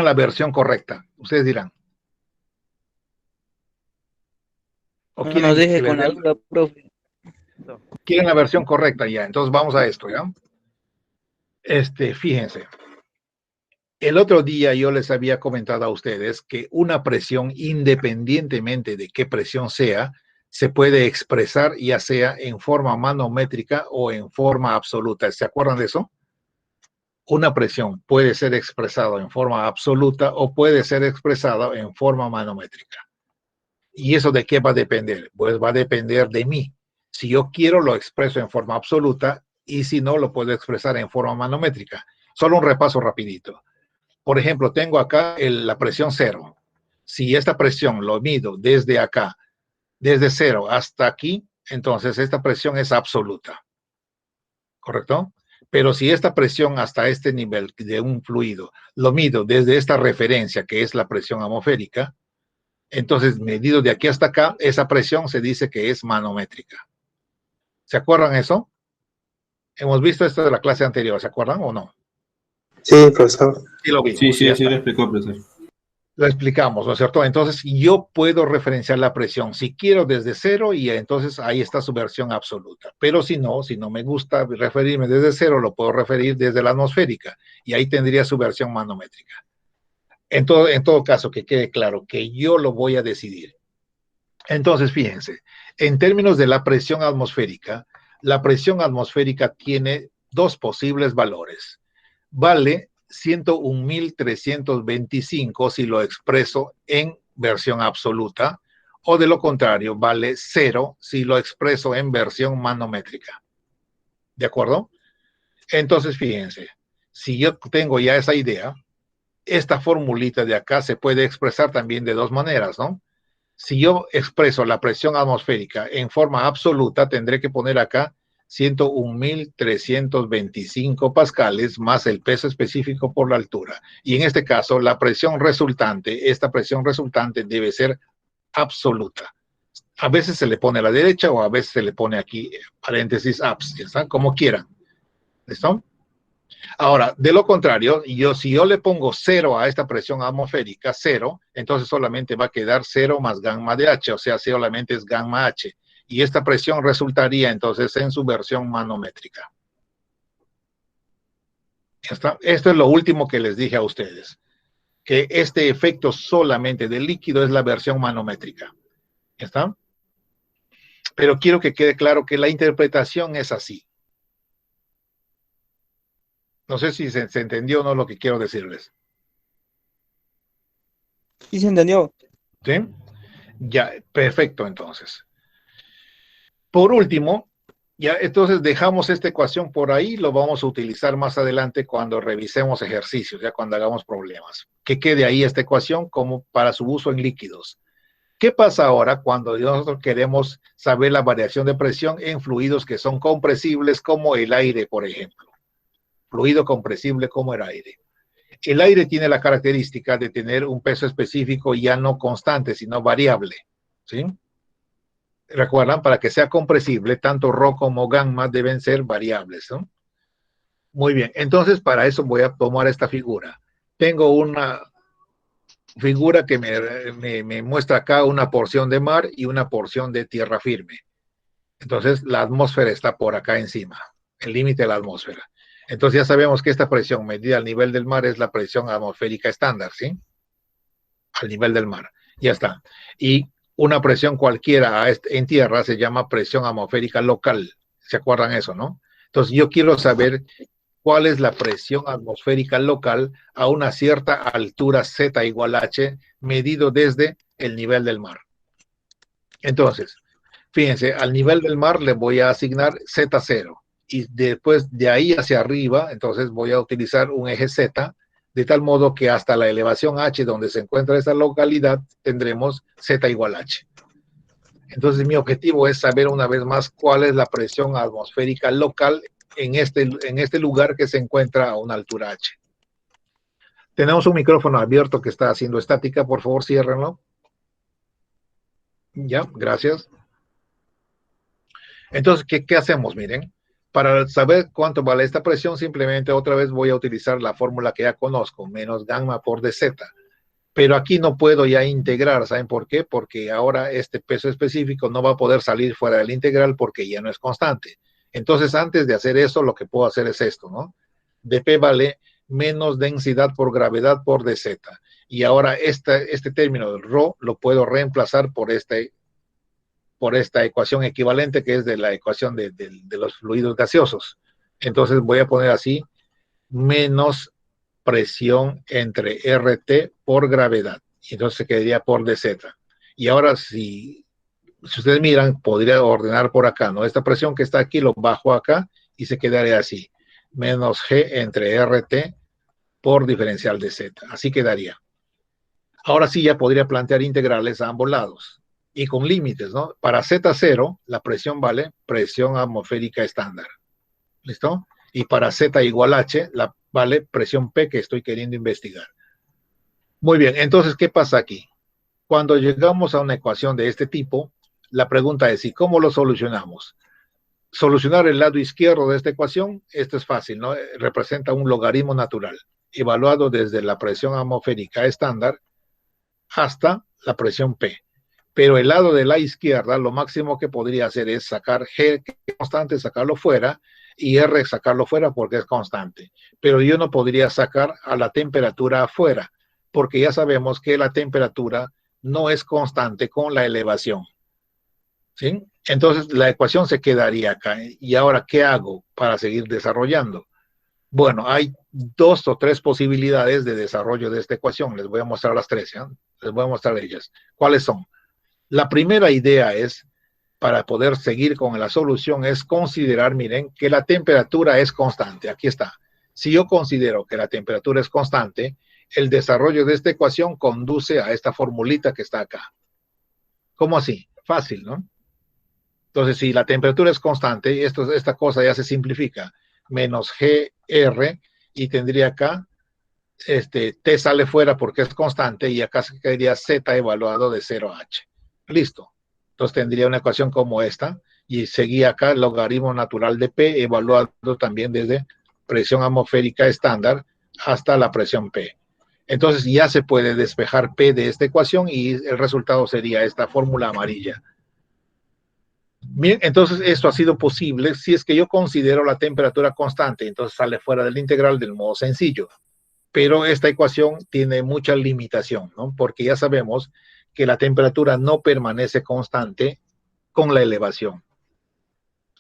la versión correcta? Ustedes dirán. ¿O No quieren nos deje que les con la den- duda, profe. quieren la versión correcta ya? Entonces vamos a esto, ¿ya? Fíjense, el otro día yo les había comentado a ustedes que una presión, independientemente de qué presión sea, se puede expresar ya sea en forma manométrica o en forma absoluta. ¿Se acuerdan de eso? Una presión puede ser expresada en forma absoluta o puede ser expresada en forma manométrica. ¿Y eso de qué va a depender? Pues va a depender de mí. Si yo quiero, lo expreso en forma absoluta y si no, lo puedo expresar en forma manométrica. Solo un repaso rapidito. Por ejemplo, tengo acá la presión 0. Si esta presión lo mido desde acá, desde 0 hasta aquí, entonces esta presión es absoluta. ¿Correcto? Pero si esta presión hasta este nivel de un fluido lo mido desde esta referencia, que es la presión atmosférica, entonces medido de aquí hasta acá, esa presión se dice que es manométrica. ¿Se acuerdan eso? Hemos visto esto de la clase anterior, ¿se acuerdan o no? Sí, profesor. Sí lo vimos. Sí, lo explicó, profesor. Lo explicamos, ¿no es cierto? Entonces yo puedo referenciar la presión si quiero desde 0 y entonces ahí está su versión absoluta. Pero si no me gusta referirme desde 0, lo puedo referir desde la atmosférica y ahí tendría su versión manométrica. En todo caso, que quede claro que yo lo voy a decidir. Entonces, fíjense, en términos de la presión atmosférica tiene dos posibles valores. Vale 101.325 si lo expreso en versión absoluta, o de lo contrario, vale 0 si lo expreso en versión manométrica. ¿De acuerdo? Entonces, fíjense, si yo tengo ya esa idea, esta formulita de acá se puede expresar también de dos maneras, ¿no? Si yo expreso la presión atmosférica en forma absoluta, tendré que poner acá 101.325 pascales más el peso específico por la altura. Y en este caso, esta presión resultante debe ser absoluta. A veces se le pone a la derecha o a veces se le pone aquí, paréntesis, abs, ¿está? Como quieran. ¿Listo? Ahora, de lo contrario, si yo le pongo 0 a esta presión atmosférica, 0, entonces solamente va a quedar 0 más gamma de H, o sea, solamente es gamma H. Y esta presión resultaría entonces en su versión manométrica. ¿Está? Esto es lo último que les dije a ustedes, que este efecto solamente del líquido es la versión manométrica. ¿Está? Pero quiero que quede claro que la interpretación es así. No sé si se entendió o no lo que quiero decirles. Sí, se entendió. ¿Sí? Ya, perfecto, entonces. Por último, ya entonces dejamos esta ecuación por ahí, lo vamos a utilizar más adelante cuando revisemos ejercicios, ya cuando hagamos problemas. Que quede ahí esta ecuación como para su uso en líquidos. ¿Qué pasa ahora cuando nosotros queremos saber la variación de presión en fluidos que son compresibles como el aire, por ejemplo? Fluido compresible como el aire. El aire tiene la característica de tener un peso específico ya no constante, sino variable. ¿Sí? Recuerdan, para que sea compresible, tanto ρ como gamma deben ser variables, ¿no? Muy bien, entonces para eso voy a tomar esta figura. Tengo una figura que me muestra acá una porción de mar y una porción de tierra firme. Entonces la atmósfera está por acá encima, el límite de la atmósfera. Entonces ya sabemos que esta presión medida al nivel del mar es la presión atmosférica estándar, ¿sí? Al nivel del mar, ya está. Y una presión cualquiera en tierra se llama presión atmosférica local. ¿Se acuerdan eso, no? Entonces yo quiero saber cuál es la presión atmosférica local a una cierta altura Z igual a H, medido desde el nivel del mar. Entonces, fíjense, al nivel del mar le voy a asignar Z0. Y después de ahí hacia arriba, entonces voy a utilizar un eje Z, de tal modo que hasta la elevación H, donde se encuentra esa localidad, tendremos Z igual a H. Entonces mi objetivo es saber una vez más cuál es la presión atmosférica local en este lugar que se encuentra a una altura H. Tenemos un micrófono abierto que está haciendo estática, por favor ciérrenlo. Ya, gracias. Entonces, ¿qué hacemos? Miren, para saber cuánto vale esta presión, simplemente otra vez voy a utilizar la fórmula que ya conozco, menos gamma por dz. Pero aquí no puedo ya integrar, ¿saben por qué? Porque ahora este peso específico no va a poder salir fuera del integral porque ya no es constante. Entonces, antes de hacer eso, lo que puedo hacer es esto, ¿no? dP vale menos densidad por gravedad por dz. Y ahora este término del ρ lo puedo reemplazar por esta ecuación equivalente que es de la ecuación de los fluidos gaseosos. Entonces voy a poner así, menos presión entre RT por gravedad. Entonces se quedaría por dz. Y ahora si ustedes miran, podría ordenar por acá, ¿no? Esta presión que está aquí lo bajo acá y se quedaría así, menos G entre RT por diferencial de Z. Así quedaría. Ahora sí ya podría plantear integrales a ambos lados y con límites, ¿no? Para Z0 la presión vale presión atmosférica estándar. ¿Listo? Y para Z igual H vale presión P que estoy queriendo investigar. Muy bien, entonces, ¿qué pasa aquí? Cuando llegamos a una ecuación de este tipo, la pregunta es, ¿y cómo lo solucionamos? Solucionar el lado izquierdo de esta ecuación, esto es fácil, ¿no? Representa un logaritmo natural, evaluado desde la presión atmosférica estándar hasta la presión P. Pero el lado de la izquierda, lo máximo que podría hacer es sacar G, que es constante, sacarlo fuera, y R sacarlo fuera porque es constante. Pero yo no podría sacar a la temperatura afuera, porque ya sabemos que la temperatura no es constante con la elevación. ¿Sí? Entonces la ecuación se quedaría acá. ¿Y ahora qué hago para seguir desarrollando? Bueno, hay 2 o 3 posibilidades de desarrollo de esta ecuación. Les voy a mostrar las 3, ¿eh? Les voy a mostrar ellas. ¿Cuáles son? La primera idea es, para poder seguir con la solución, es considerar, miren, que la temperatura es constante. Aquí está. Si yo considero que la temperatura es constante, el desarrollo de esta ecuación conduce a esta formulita que está acá. ¿Cómo así? Fácil, ¿no? Entonces, si la temperatura es constante, esta cosa ya se simplifica. Menos GR, y tendría acá, T sale fuera porque es constante, y acá se quedaría Z evaluado de 0H. Listo. Entonces tendría una ecuación como esta, y seguía acá el logaritmo natural de P, evaluado también desde presión atmosférica estándar hasta la presión P. Entonces ya se puede despejar P de esta ecuación, y el resultado sería esta fórmula amarilla. Bien, entonces esto ha sido posible si es que yo considero la temperatura constante, entonces sale fuera del integral del modo sencillo. Pero esta ecuación tiene mucha limitación, ¿no? Porque ya sabemos que la temperatura no permanece constante con la elevación.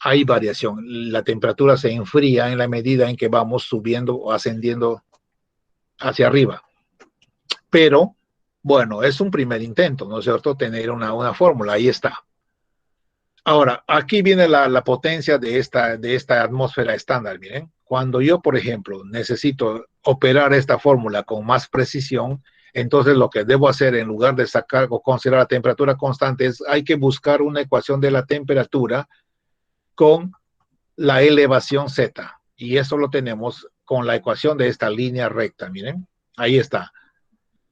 Hay variación. La temperatura se enfría en la medida en que vamos subiendo o ascendiendo hacia arriba. Pero, bueno, es un primer intento, ¿no es cierto? Tener una fórmula, ahí está. Ahora, aquí viene la potencia de esta atmósfera estándar, miren. Cuando yo, por ejemplo, necesito operar esta fórmula con más precisión, entonces lo que debo hacer en lugar de sacar o considerar la temperatura constante es, hay que buscar una ecuación de la temperatura con la elevación Z. Y eso lo tenemos con la ecuación de esta línea recta, miren. Ahí está.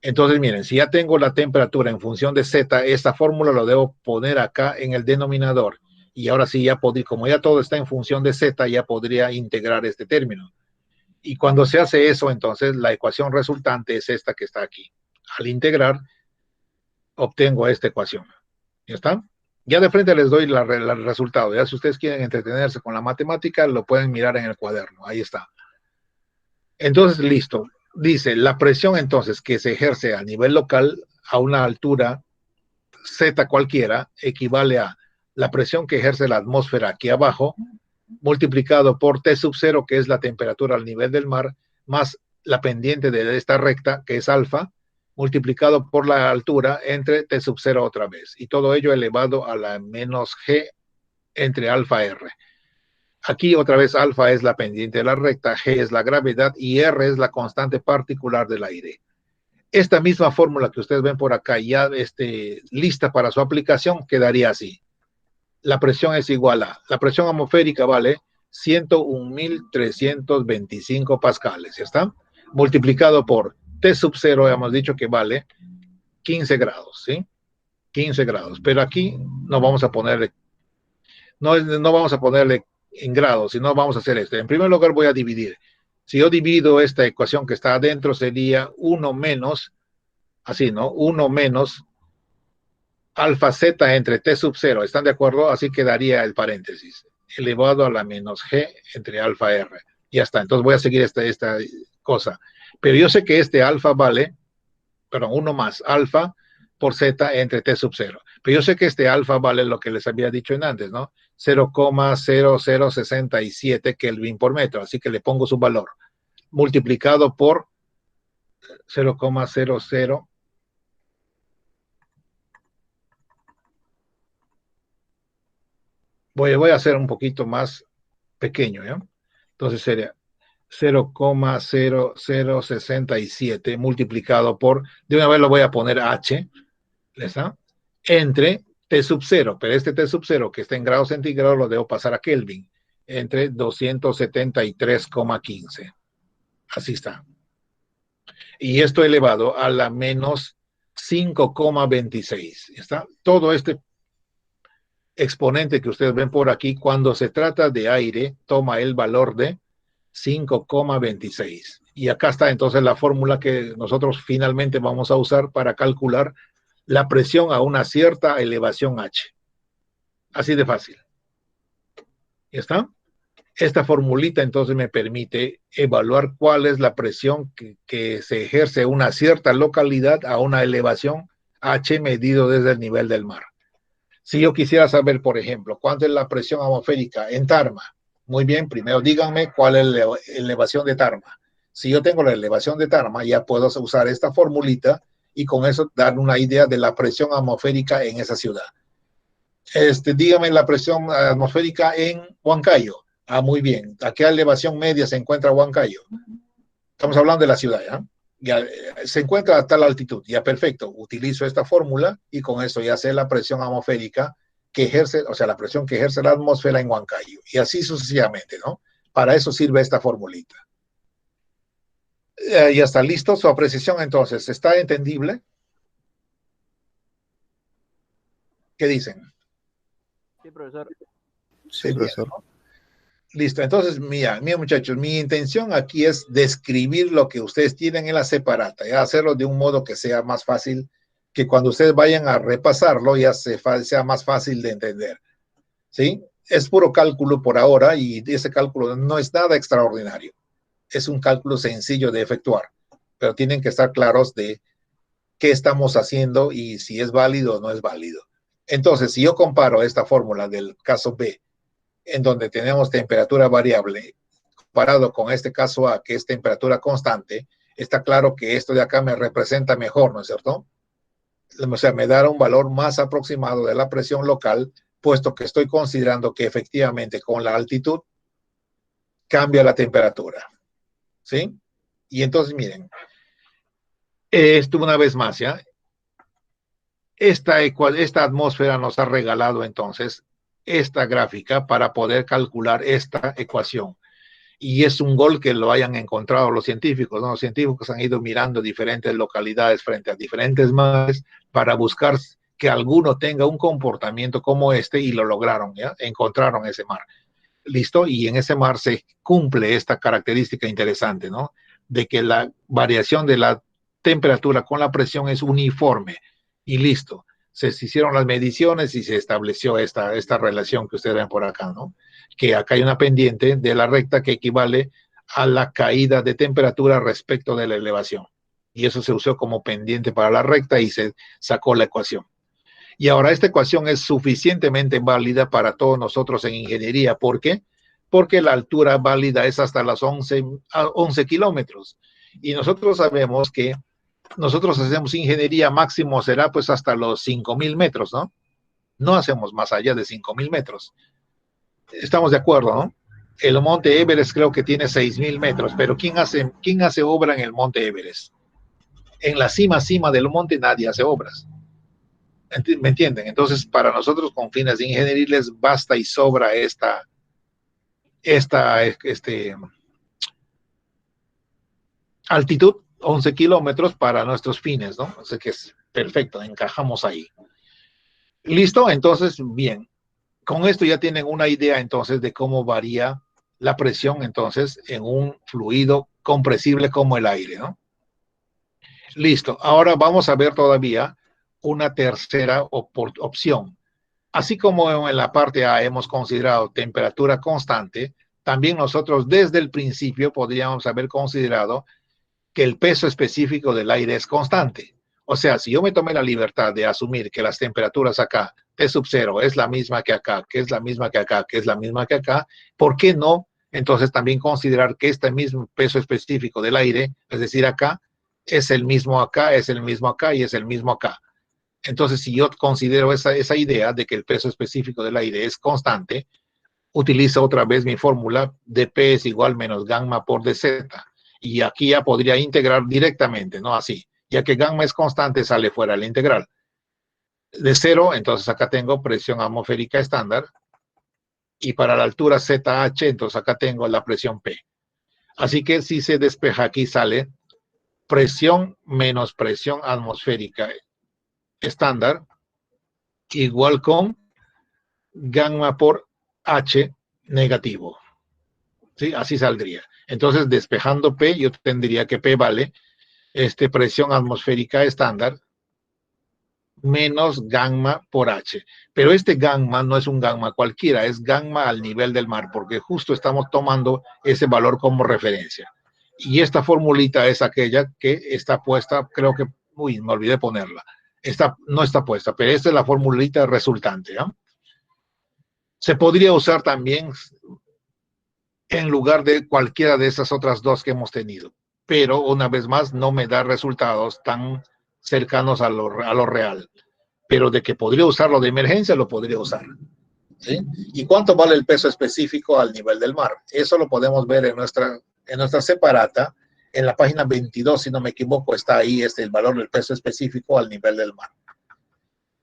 Entonces, miren, si ya tengo la temperatura en función de Z, esta fórmula lo debo poner acá en el denominador. Y ahora sí, ya podría, como ya todo está en función de Z, ya podría integrar este término. Y cuando se hace eso, entonces la ecuación resultante es esta que está aquí. Al integrar, obtengo esta ecuación. ¿Ya está? Ya de frente les doy el resultado. Ya si ustedes quieren entretenerse con la matemática, lo pueden mirar en el cuaderno. Ahí está. Entonces, listo. Dice, la presión entonces que se ejerce a nivel local a una altura Z cualquiera equivale a la presión que ejerce la atmósfera aquí abajo multiplicado por T sub 0, que es la temperatura al nivel del mar, más la pendiente de esta recta, que es alfa, multiplicado por la altura entre T sub 0 otra vez. Y todo ello elevado a la menos G entre alfa R. Aquí otra vez alfa es la pendiente de la recta, G es la gravedad y R es la constante particular del aire. Esta misma fórmula que ustedes ven por acá ya lista para su aplicación quedaría así. La presión es igual a, la presión atmosférica vale 101.325 pascales, ¿ya está? Multiplicado por T sub 0, hemos dicho que vale 15 grados, ¿sí? 15 grados, pero aquí no vamos a ponerle, no vamos a ponerle en grados, sino vamos a hacer esto. En primer lugar voy a dividir. Si yo divido esta ecuación que está adentro, sería 1 menos, así, ¿no? 1 menos alfa Z entre T sub 0, ¿están de acuerdo? Así quedaría el paréntesis, elevado a la menos G entre alfa R. Ya está, entonces voy a seguir esta cosa. Pero yo sé que este alfa vale, perdón, 1 más alfa por z entre t sub 0. Pero yo sé que este alfa vale lo que les había dicho en antes, ¿no? 0,0067 Kelvin por metro. Así que le pongo su valor multiplicado por 0,00. Voy a hacer un poquito más pequeño, ¿ya? Entonces sería 0,0067 multiplicado por, de una vez lo voy a poner H, ¿está? Entre T sub 0, pero este T sub 0 que está en grados centígrados lo debo pasar a Kelvin, entre 273,15. Así está. Y esto elevado a la menos 5,26. ¿Está? Todo este exponente que ustedes ven por aquí, cuando se trata de aire, toma el valor de 5,26. Y acá está entonces la fórmula que nosotros finalmente vamos a usar para calcular la presión a una cierta elevación H. Así de fácil. ¿Ya está? Esta formulita entonces me permite evaluar cuál es la presión que se ejerce en una cierta localidad a una elevación H medido desde el nivel del mar. Si yo quisiera saber, por ejemplo, cuánto es la presión atmosférica en Tarma, muy bien, primero díganme cuál es la elevación de Tarma. Si yo tengo la elevación de Tarma, ya puedo usar esta formulita y con eso dar una idea de la presión atmosférica en esa ciudad. Dígame la presión atmosférica en Huancayo. Ah, muy bien. ¿A qué elevación media se encuentra Huancayo? Estamos hablando de la ciudad, ¿ya? Ya se encuentra a tal altitud. Ya, perfecto. Utilizo esta fórmula y con eso ya sé la presión atmosférica que ejerce, o sea, la presión que ejerce la atmósfera en Huancayo. Y así sucesivamente, ¿no? Para eso sirve esta formulita. Ya está listo su apreciación, entonces. ¿Está entendible? ¿Qué dicen? Sí, profesor. Sí, profesor. Listo, entonces, mira, muchachos, mi intención aquí es describir lo que ustedes tienen en la separata, ya hacerlo de un modo que sea más fácil, que cuando ustedes vayan a repasarlo ya sea más fácil de entender, ¿sí? Es puro cálculo por ahora y ese cálculo no es nada extraordinario, es un cálculo sencillo de efectuar, pero tienen que estar claros de qué estamos haciendo y si es válido o no es válido. Entonces, si yo comparo esta fórmula del caso B, en donde tenemos temperatura variable, comparado con este caso A, que es temperatura constante, está claro que esto de acá me representa mejor, ¿no es cierto? O sea, me dará un valor más aproximado de la presión local, puesto que estoy considerando que efectivamente con la altitud cambia la temperatura, ¿sí? Y entonces, miren, esto una vez más, ¿ya? Esta atmósfera nos ha regalado entonces esta gráfica para poder calcular esta ecuación. Y es un gol que lo hayan encontrado los científicos, ¿no? Los científicos han ido mirando diferentes localidades frente a diferentes mares para buscar que alguno tenga un comportamiento como este y lo lograron, ¿ya? Encontraron ese mar. ¿Listo? Y en ese mar se cumple esta característica interesante, ¿no? De que la variación de la temperatura con la presión es uniforme y listo. Se hicieron las mediciones y se estableció esta relación que ustedes ven por acá, ¿no? Que acá hay una pendiente de la recta que equivale a la caída de temperatura respecto de la elevación. Y eso se usó como pendiente para la recta y se sacó la ecuación. Y ahora esta ecuación es suficientemente válida para todos nosotros en ingeniería. ¿Por qué? Porque la altura válida es hasta las 11 kilómetros. Y nosotros sabemos que nosotros hacemos ingeniería máximo será pues hasta los 5.000 metros, ¿no? No hacemos más allá de 5.000 metros. Estamos de acuerdo, ¿no? El monte Everest creo que tiene 6.000 metros, pero ¿quién hace obra en el monte Everest? En la cima del monte nadie hace obras. ¿Me entienden? Entonces, para nosotros con fines de ingeniería les basta y sobra esta altitud, 11 kilómetros para nuestros fines, ¿no? O sea que es perfecto, encajamos ahí. ¿Listo? Entonces, bien. Con esto ya tienen una idea entonces de cómo varía la presión entonces en un fluido compresible como el aire, ¿no? Listo. Ahora vamos a ver todavía una tercera opción. Así como en la parte A hemos considerado temperatura constante, también nosotros desde el principio podríamos haber considerado que el peso específico del aire es constante. O sea, si yo me tomé la libertad de asumir que las temperaturas acá, T sub 0, es la misma que acá, que es la misma que acá, que es la misma que acá, ¿por qué no? Entonces también considerar que este mismo peso específico del aire, es decir, acá, es el mismo acá, es el mismo acá y es el mismo acá. Entonces, si yo considero esa idea de que el peso específico del aire es constante, utilizo otra vez mi fórmula de P es igual menos gamma por dz. Y aquí ya podría integrar directamente, ¿no? Así. Ya que gamma es constante, sale fuera la integral. De 0, entonces acá tengo presión atmosférica estándar. Y para la altura ZH, entonces acá tengo la presión P. Así que si se despeja aquí sale presión menos presión atmosférica estándar igual con gamma por H negativo. ¿Sí? Así saldría. Entonces, despejando P, yo tendría que P vale presión atmosférica estándar menos gamma por H. Pero este gamma no es un gamma cualquiera, es gamma al nivel del mar, porque justo estamos tomando ese valor como referencia. Y esta formulita es aquella que está puesta, creo que, uy, me olvidé ponerla. No está puesta, pero esta es la formulita resultante, ¿no? Se podría usar también en lugar de cualquiera de esas otras dos que hemos tenido. Pero, una vez más, no me da resultados tan cercanos a lo real. Pero de que podría usarlo de emergencia, lo podría usar. ¿Sí? ¿Y cuánto vale el peso específico al nivel del mar? Eso lo podemos ver en nuestra separata. En la página 22, si no me equivoco, está ahí el valor del peso específico al nivel del mar.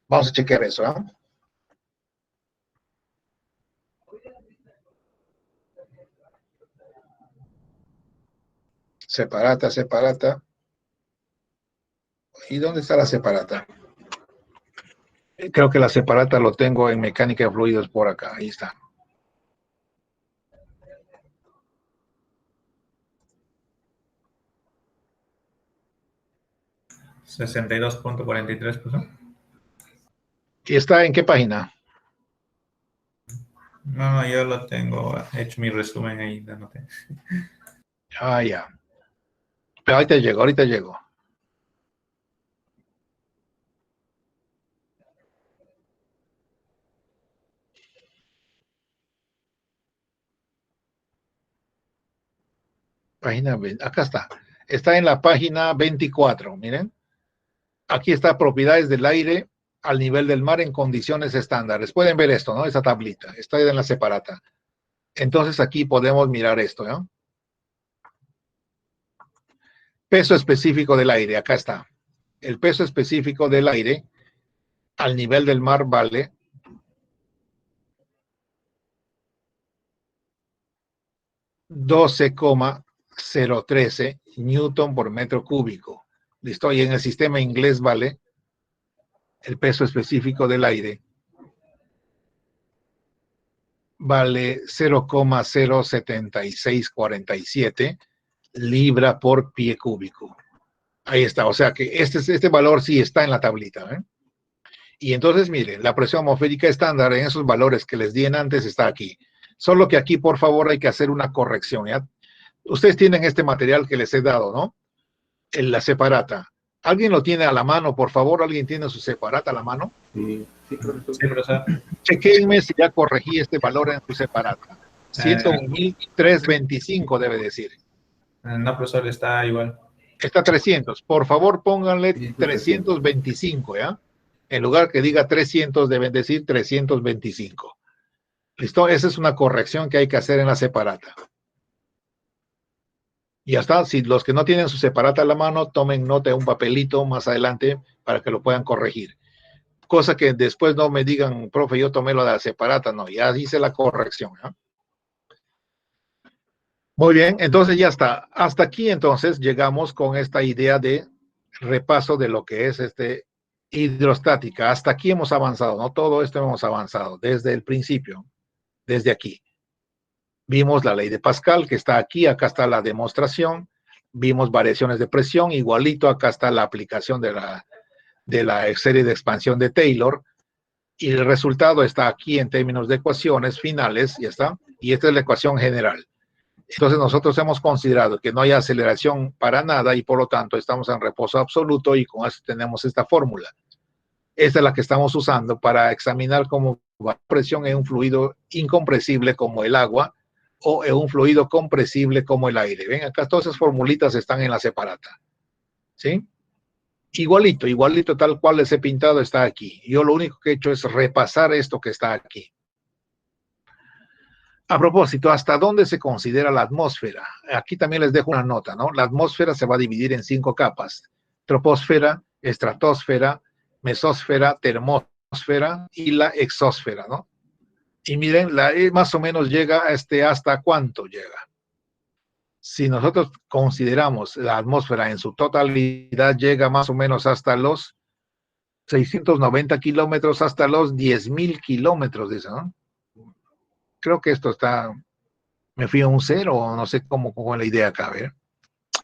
Vamos a chequear eso, ¿eh? Separata. ¿Y dónde está la separata? Creo que la separata lo tengo en mecánica de fluidos por acá. Ahí está. $62.43. ¿Y está en qué página? No, yo lo tengo, he hecho mi resumen ahí, la anoté. Ah, ya. Pero ahorita llego. Página 20, acá está. Está en la página 24, miren. Aquí está propiedades del aire al nivel del mar en condiciones estándares. Pueden ver esto, ¿no? Esa tablita. Está en la separata. Entonces aquí podemos mirar esto, ¿no? Peso específico del aire, acá está. El peso específico del aire al nivel del mar vale 12,013 newton por metro cúbico. ¿Listo? Y en el sistema inglés vale el peso específico del aire vale 0,07647 libra por pie cúbico. Ahí está, o sea que este valor sí está en la tablita, ¿eh? Y entonces, miren, la presión atmosférica estándar en esos valores que les di en antes está aquí. Solo que aquí, por favor, hay que hacer una corrección, ¿ya? Ustedes tienen este material que les he dado, ¿no? En la separata. ¿Alguien lo tiene a la mano, por favor? ¿Alguien tiene su separata a la mano? Sí, profesor. Chequenme si ya corregí este valor en su separata. 101.325 debe decir. No, profesor, está igual. Está 300. Por favor, pónganle 325, ¿ya? En lugar que diga 300, deben decir 325. ¿Listo? Esa es una corrección que hay que hacer en la separata. Y ya está. Si los que no tienen su separata a la mano, tomen nota de un papelito más adelante para que lo puedan corregir. Cosa que después no me digan, profe, yo tomé lo de la separata. No, ya hice la corrección, ¿eh? Muy bien, entonces ya está. Hasta aquí entonces llegamos con esta idea de repaso de lo que es hidrostática. Hasta aquí hemos avanzado, ¿no? Todo esto hemos avanzado desde el principio, desde aquí. Vimos la ley de Pascal, que está aquí, acá está la demostración. Vimos variaciones de presión, igualito, acá está la aplicación de la serie de expansión de Taylor. Y el resultado está aquí en términos de ecuaciones finales, ya está. y esta es la ecuación general. Entonces nosotros hemos considerado que no hay aceleración para nada y por lo tanto estamos en reposo absoluto y con eso tenemos esta fórmula. Esta es la que estamos usando para examinar cómo va la presión en un fluido incompresible como el agua o en un fluido compresible como el aire. Ven, acá todas esas formulitas están en la separata. ¿Sí? Igualito tal cual les he pintado está aquí. Yo lo único que he hecho es repasar esto que está aquí. A propósito, ¿hasta dónde se considera la atmósfera? Aquí también les dejo una nota, ¿no? La atmósfera se va a dividir en 5 capas. Troposfera, estratosfera, mesósfera, termósfera y la exósfera, ¿no? Y miren, la E más o menos llega ¿hasta cuánto llega? Si nosotros consideramos la atmósfera en su totalidad, llega más o menos hasta los 690 kilómetros, hasta los 10.000 kilómetros, dice, ¿no? Creo que esto está, me fui a un cero, no sé cómo es la idea acá, a ver.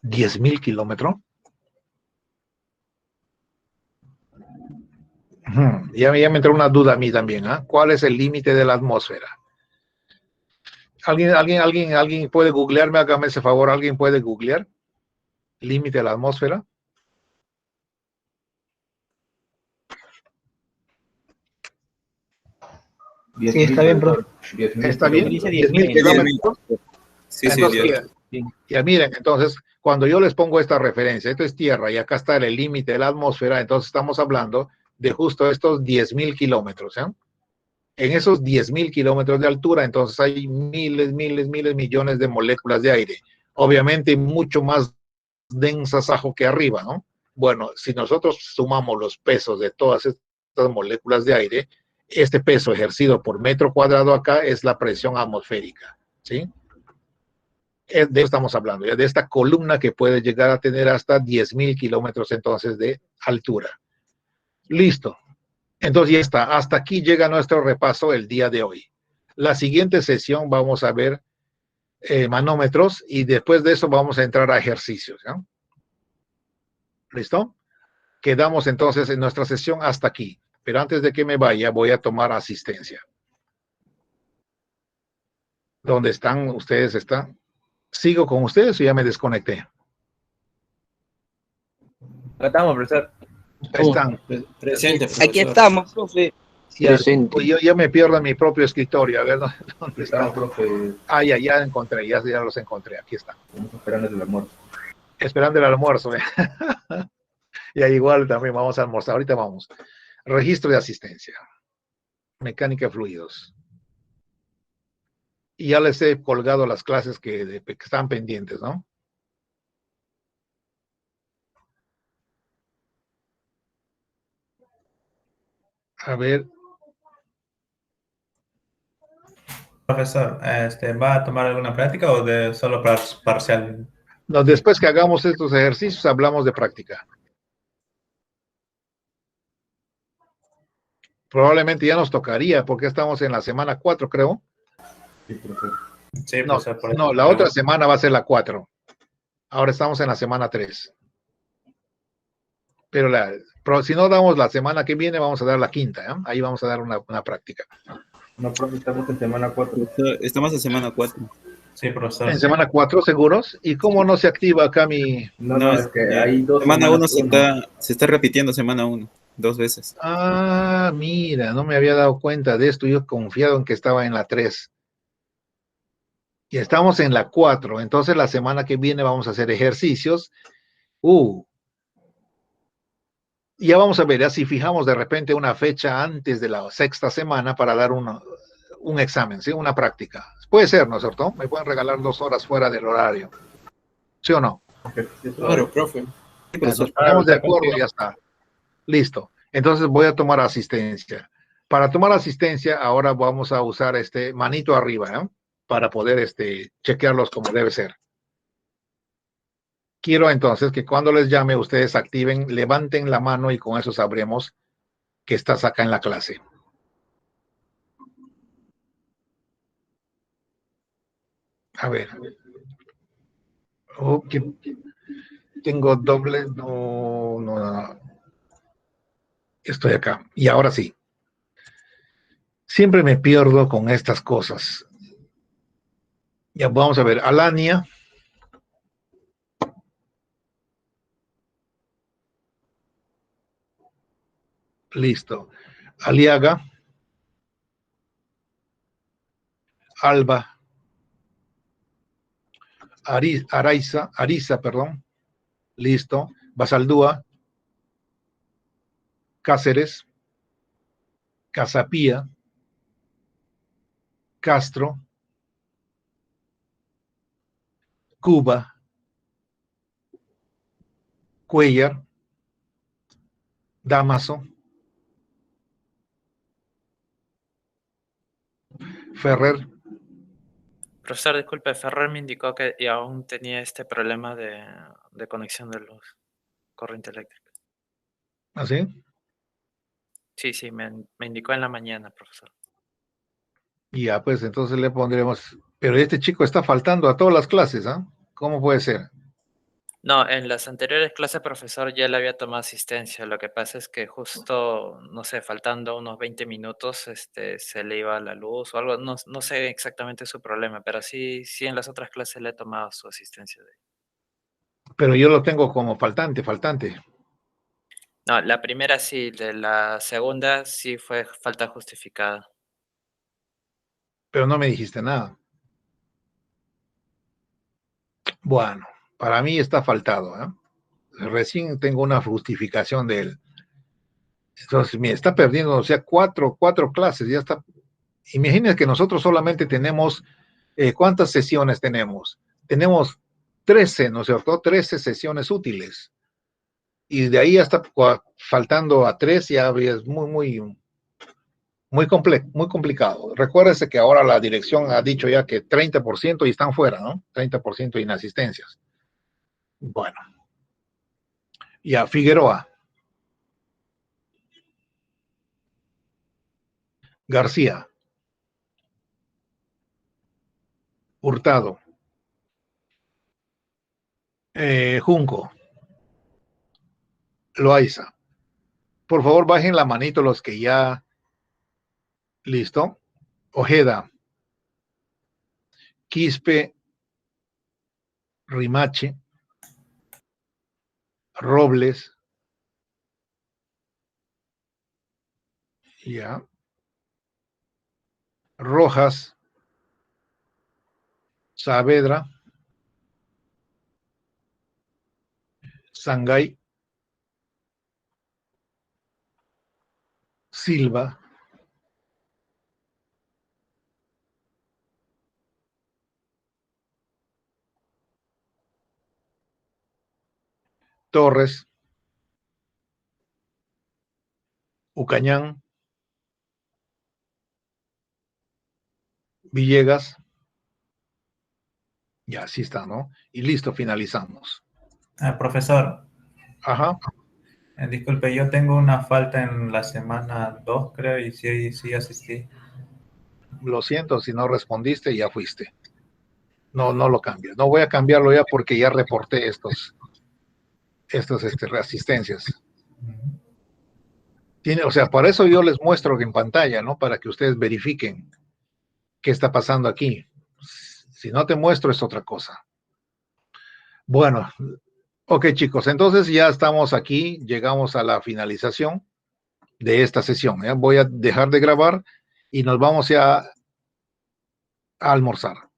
10.000 kilómetros. Ya me entró una duda a mí también, ¿ah? ¿Cuál es el límite de la atmósfera? ¿Alguien puede googlearme? Hágame ese favor, ¿alguien puede googlear? ¿Límite de la atmósfera? Sí, está bien, profe. ¿Está bien? Dice 10.000 10.000. kilómetros. Sí, sí, Entonces, Dios. ya miren, entonces, cuando yo les pongo esta referencia, esto es tierra y acá está el límite de la atmósfera, entonces estamos hablando de justo estos 10.000 kilómetros. ¿Eh? En esos 10.000 kilómetros de altura, entonces hay miles, millones de moléculas de aire. Obviamente mucho más densas abajo que arriba, ¿no? Bueno, si nosotros sumamos los pesos de todas estas moléculas de aire, este peso ejercido por metro cuadrado acá es la presión atmosférica, ¿sí? De eso estamos hablando, ya de esta columna que puede llegar a tener hasta 10.000 kilómetros entonces de altura. Listo. Entonces ya está. Hasta aquí llega nuestro repaso el día de hoy. La siguiente sesión vamos a ver manómetros y después de eso vamos a entrar a ejercicios. ¿No? ¿Listo? Quedamos entonces en nuestra sesión hasta aquí. Pero antes de que me vaya voy a tomar asistencia. ¿Dónde están? ¿Ustedes están? ¿Sigo con ustedes o ya me desconecté? Acá estamos, profesor. Ahí están. Presente, profesor. Aquí estamos, profe. Ya, Presente. pues yo ya me pierdo en mi propio escritorio. A ver dónde Está, está. profe. Ah, ya encontré, ya los encontré. Aquí están. Estamos esperando el almuerzo. Esperando el almuerzo. Ya igual también vamos a almorzar. Ahorita vamos. Registro de asistencia. Mecánica de fluidos. Y ya les he colgado las clases que están pendientes, ¿no? A ver. Profesor, ¿va a tomar alguna práctica o de solo parcial? No, después que hagamos estos ejercicios, hablamos de práctica. Probablemente ya nos tocaría, porque estamos en la semana 4, creo. Sí, profesor. Sí, No, profesor, por eso no, la otra semana va a ser la 4. Ahora estamos en la semana 3. Pero si no damos la semana que viene, vamos a dar la 5ª. ¿Eh? Ahí vamos a dar una práctica. No, profe, estamos en semana 4. Estamos en semana 4. Sí, profesor. En semana 4, ¿seguros? ¿Y cómo no se activa acá mi...? No, es que hay dos Semana 1 semanas. se está repitiendo semana 1, 2 veces. Ah, mira, no me había dado cuenta de esto. Yo confiado en que estaba en la 3. Y estamos en la 4. Entonces la semana que viene vamos a hacer ejercicios. Ya vamos a ver, ya si fijamos de repente una fecha antes de la 6ª semana para dar un examen, ¿sí? Una práctica. Puede ser, ¿no es cierto? Me pueden regalar 2 horas fuera del horario. ¿Sí o no? Claro, profe. Nos ponemos de acuerdo y ya está. Listo. Entonces voy a tomar asistencia. Para tomar asistencia, ahora vamos a usar manito arriba, ¿eh? Para poder chequearlos como debe ser. Quiero entonces que cuando les llame ustedes activen, levanten la mano y con eso sabremos que estás acá en la clase. A ver. Oh, tengo doble. No. Estoy acá. Y ahora sí. Siempre me pierdo con estas cosas. Ya vamos a ver, Alania. Listo. Aliaga. Alba. Ariza, perdón. Listo. Basaldúa. Cáceres. Casapía. Castro. Cuba. Cuellar. Damaso. Ferrer. Profesor, disculpe, Ferrer me indicó que y aún tenía este problema de conexión de luz, corriente eléctrica. ¿Así? Sí, me indicó en la mañana, profesor. Ya, pues entonces le pondremos. Pero este chico está faltando a todas las clases, ¿ah? ¿Cómo puede ser? No, en las anteriores clases, profesor, ya le había tomado asistencia. Lo que pasa es que justo, no sé, faltando unos 20 minutos, se le iba la luz o algo. No sé exactamente su problema, pero sí en las otras clases le he tomado su asistencia. Pero yo lo tengo como faltante. No, la primera sí, de la segunda sí fue falta justificada. Pero no me dijiste nada. Bueno, para mí está faltado, ¿eh? Recién tengo una justificación de él. Entonces, mira, está perdiendo, o sea, cuatro clases, ya está. Imagínense que nosotros solamente tenemos, ¿cuántas sesiones tenemos? Tenemos 13, ¿no es cierto? 13 sesiones útiles. Y de ahí hasta faltando a 3 ya es muy complicado. Recuérdese que ahora la dirección ha dicho ya que 30% y están fuera, ¿no? 30% de inasistencias. Bueno. Ya, Figueroa. García. Hurtado. Junco. Loaiza. Por favor, bajen la manito los que ya. Listo. Ojeda. Quispe. Rimache. Robles. Ya. Rojas. Saavedra. Sangay. Silva. Torres. Ucañán. Villegas. Ya, así está, ¿no? Y listo, finalizamos. Profesor, Ajá. disculpe, yo tengo una falta en la semana 2, creo, y sí asistí. Lo siento, si no respondiste, ya fuiste. No lo cambies. No voy a cambiarlo ya porque ya reporté estos reasistencias. O sea, para eso yo les muestro en pantalla, ¿no? Para que ustedes verifiquen qué está pasando aquí. Si no te muestro es otra cosa. Bueno, ok chicos, entonces ya estamos aquí, llegamos a la finalización de esta sesión. ¿Ya? Voy a dejar de grabar y nos vamos ya a almorzar.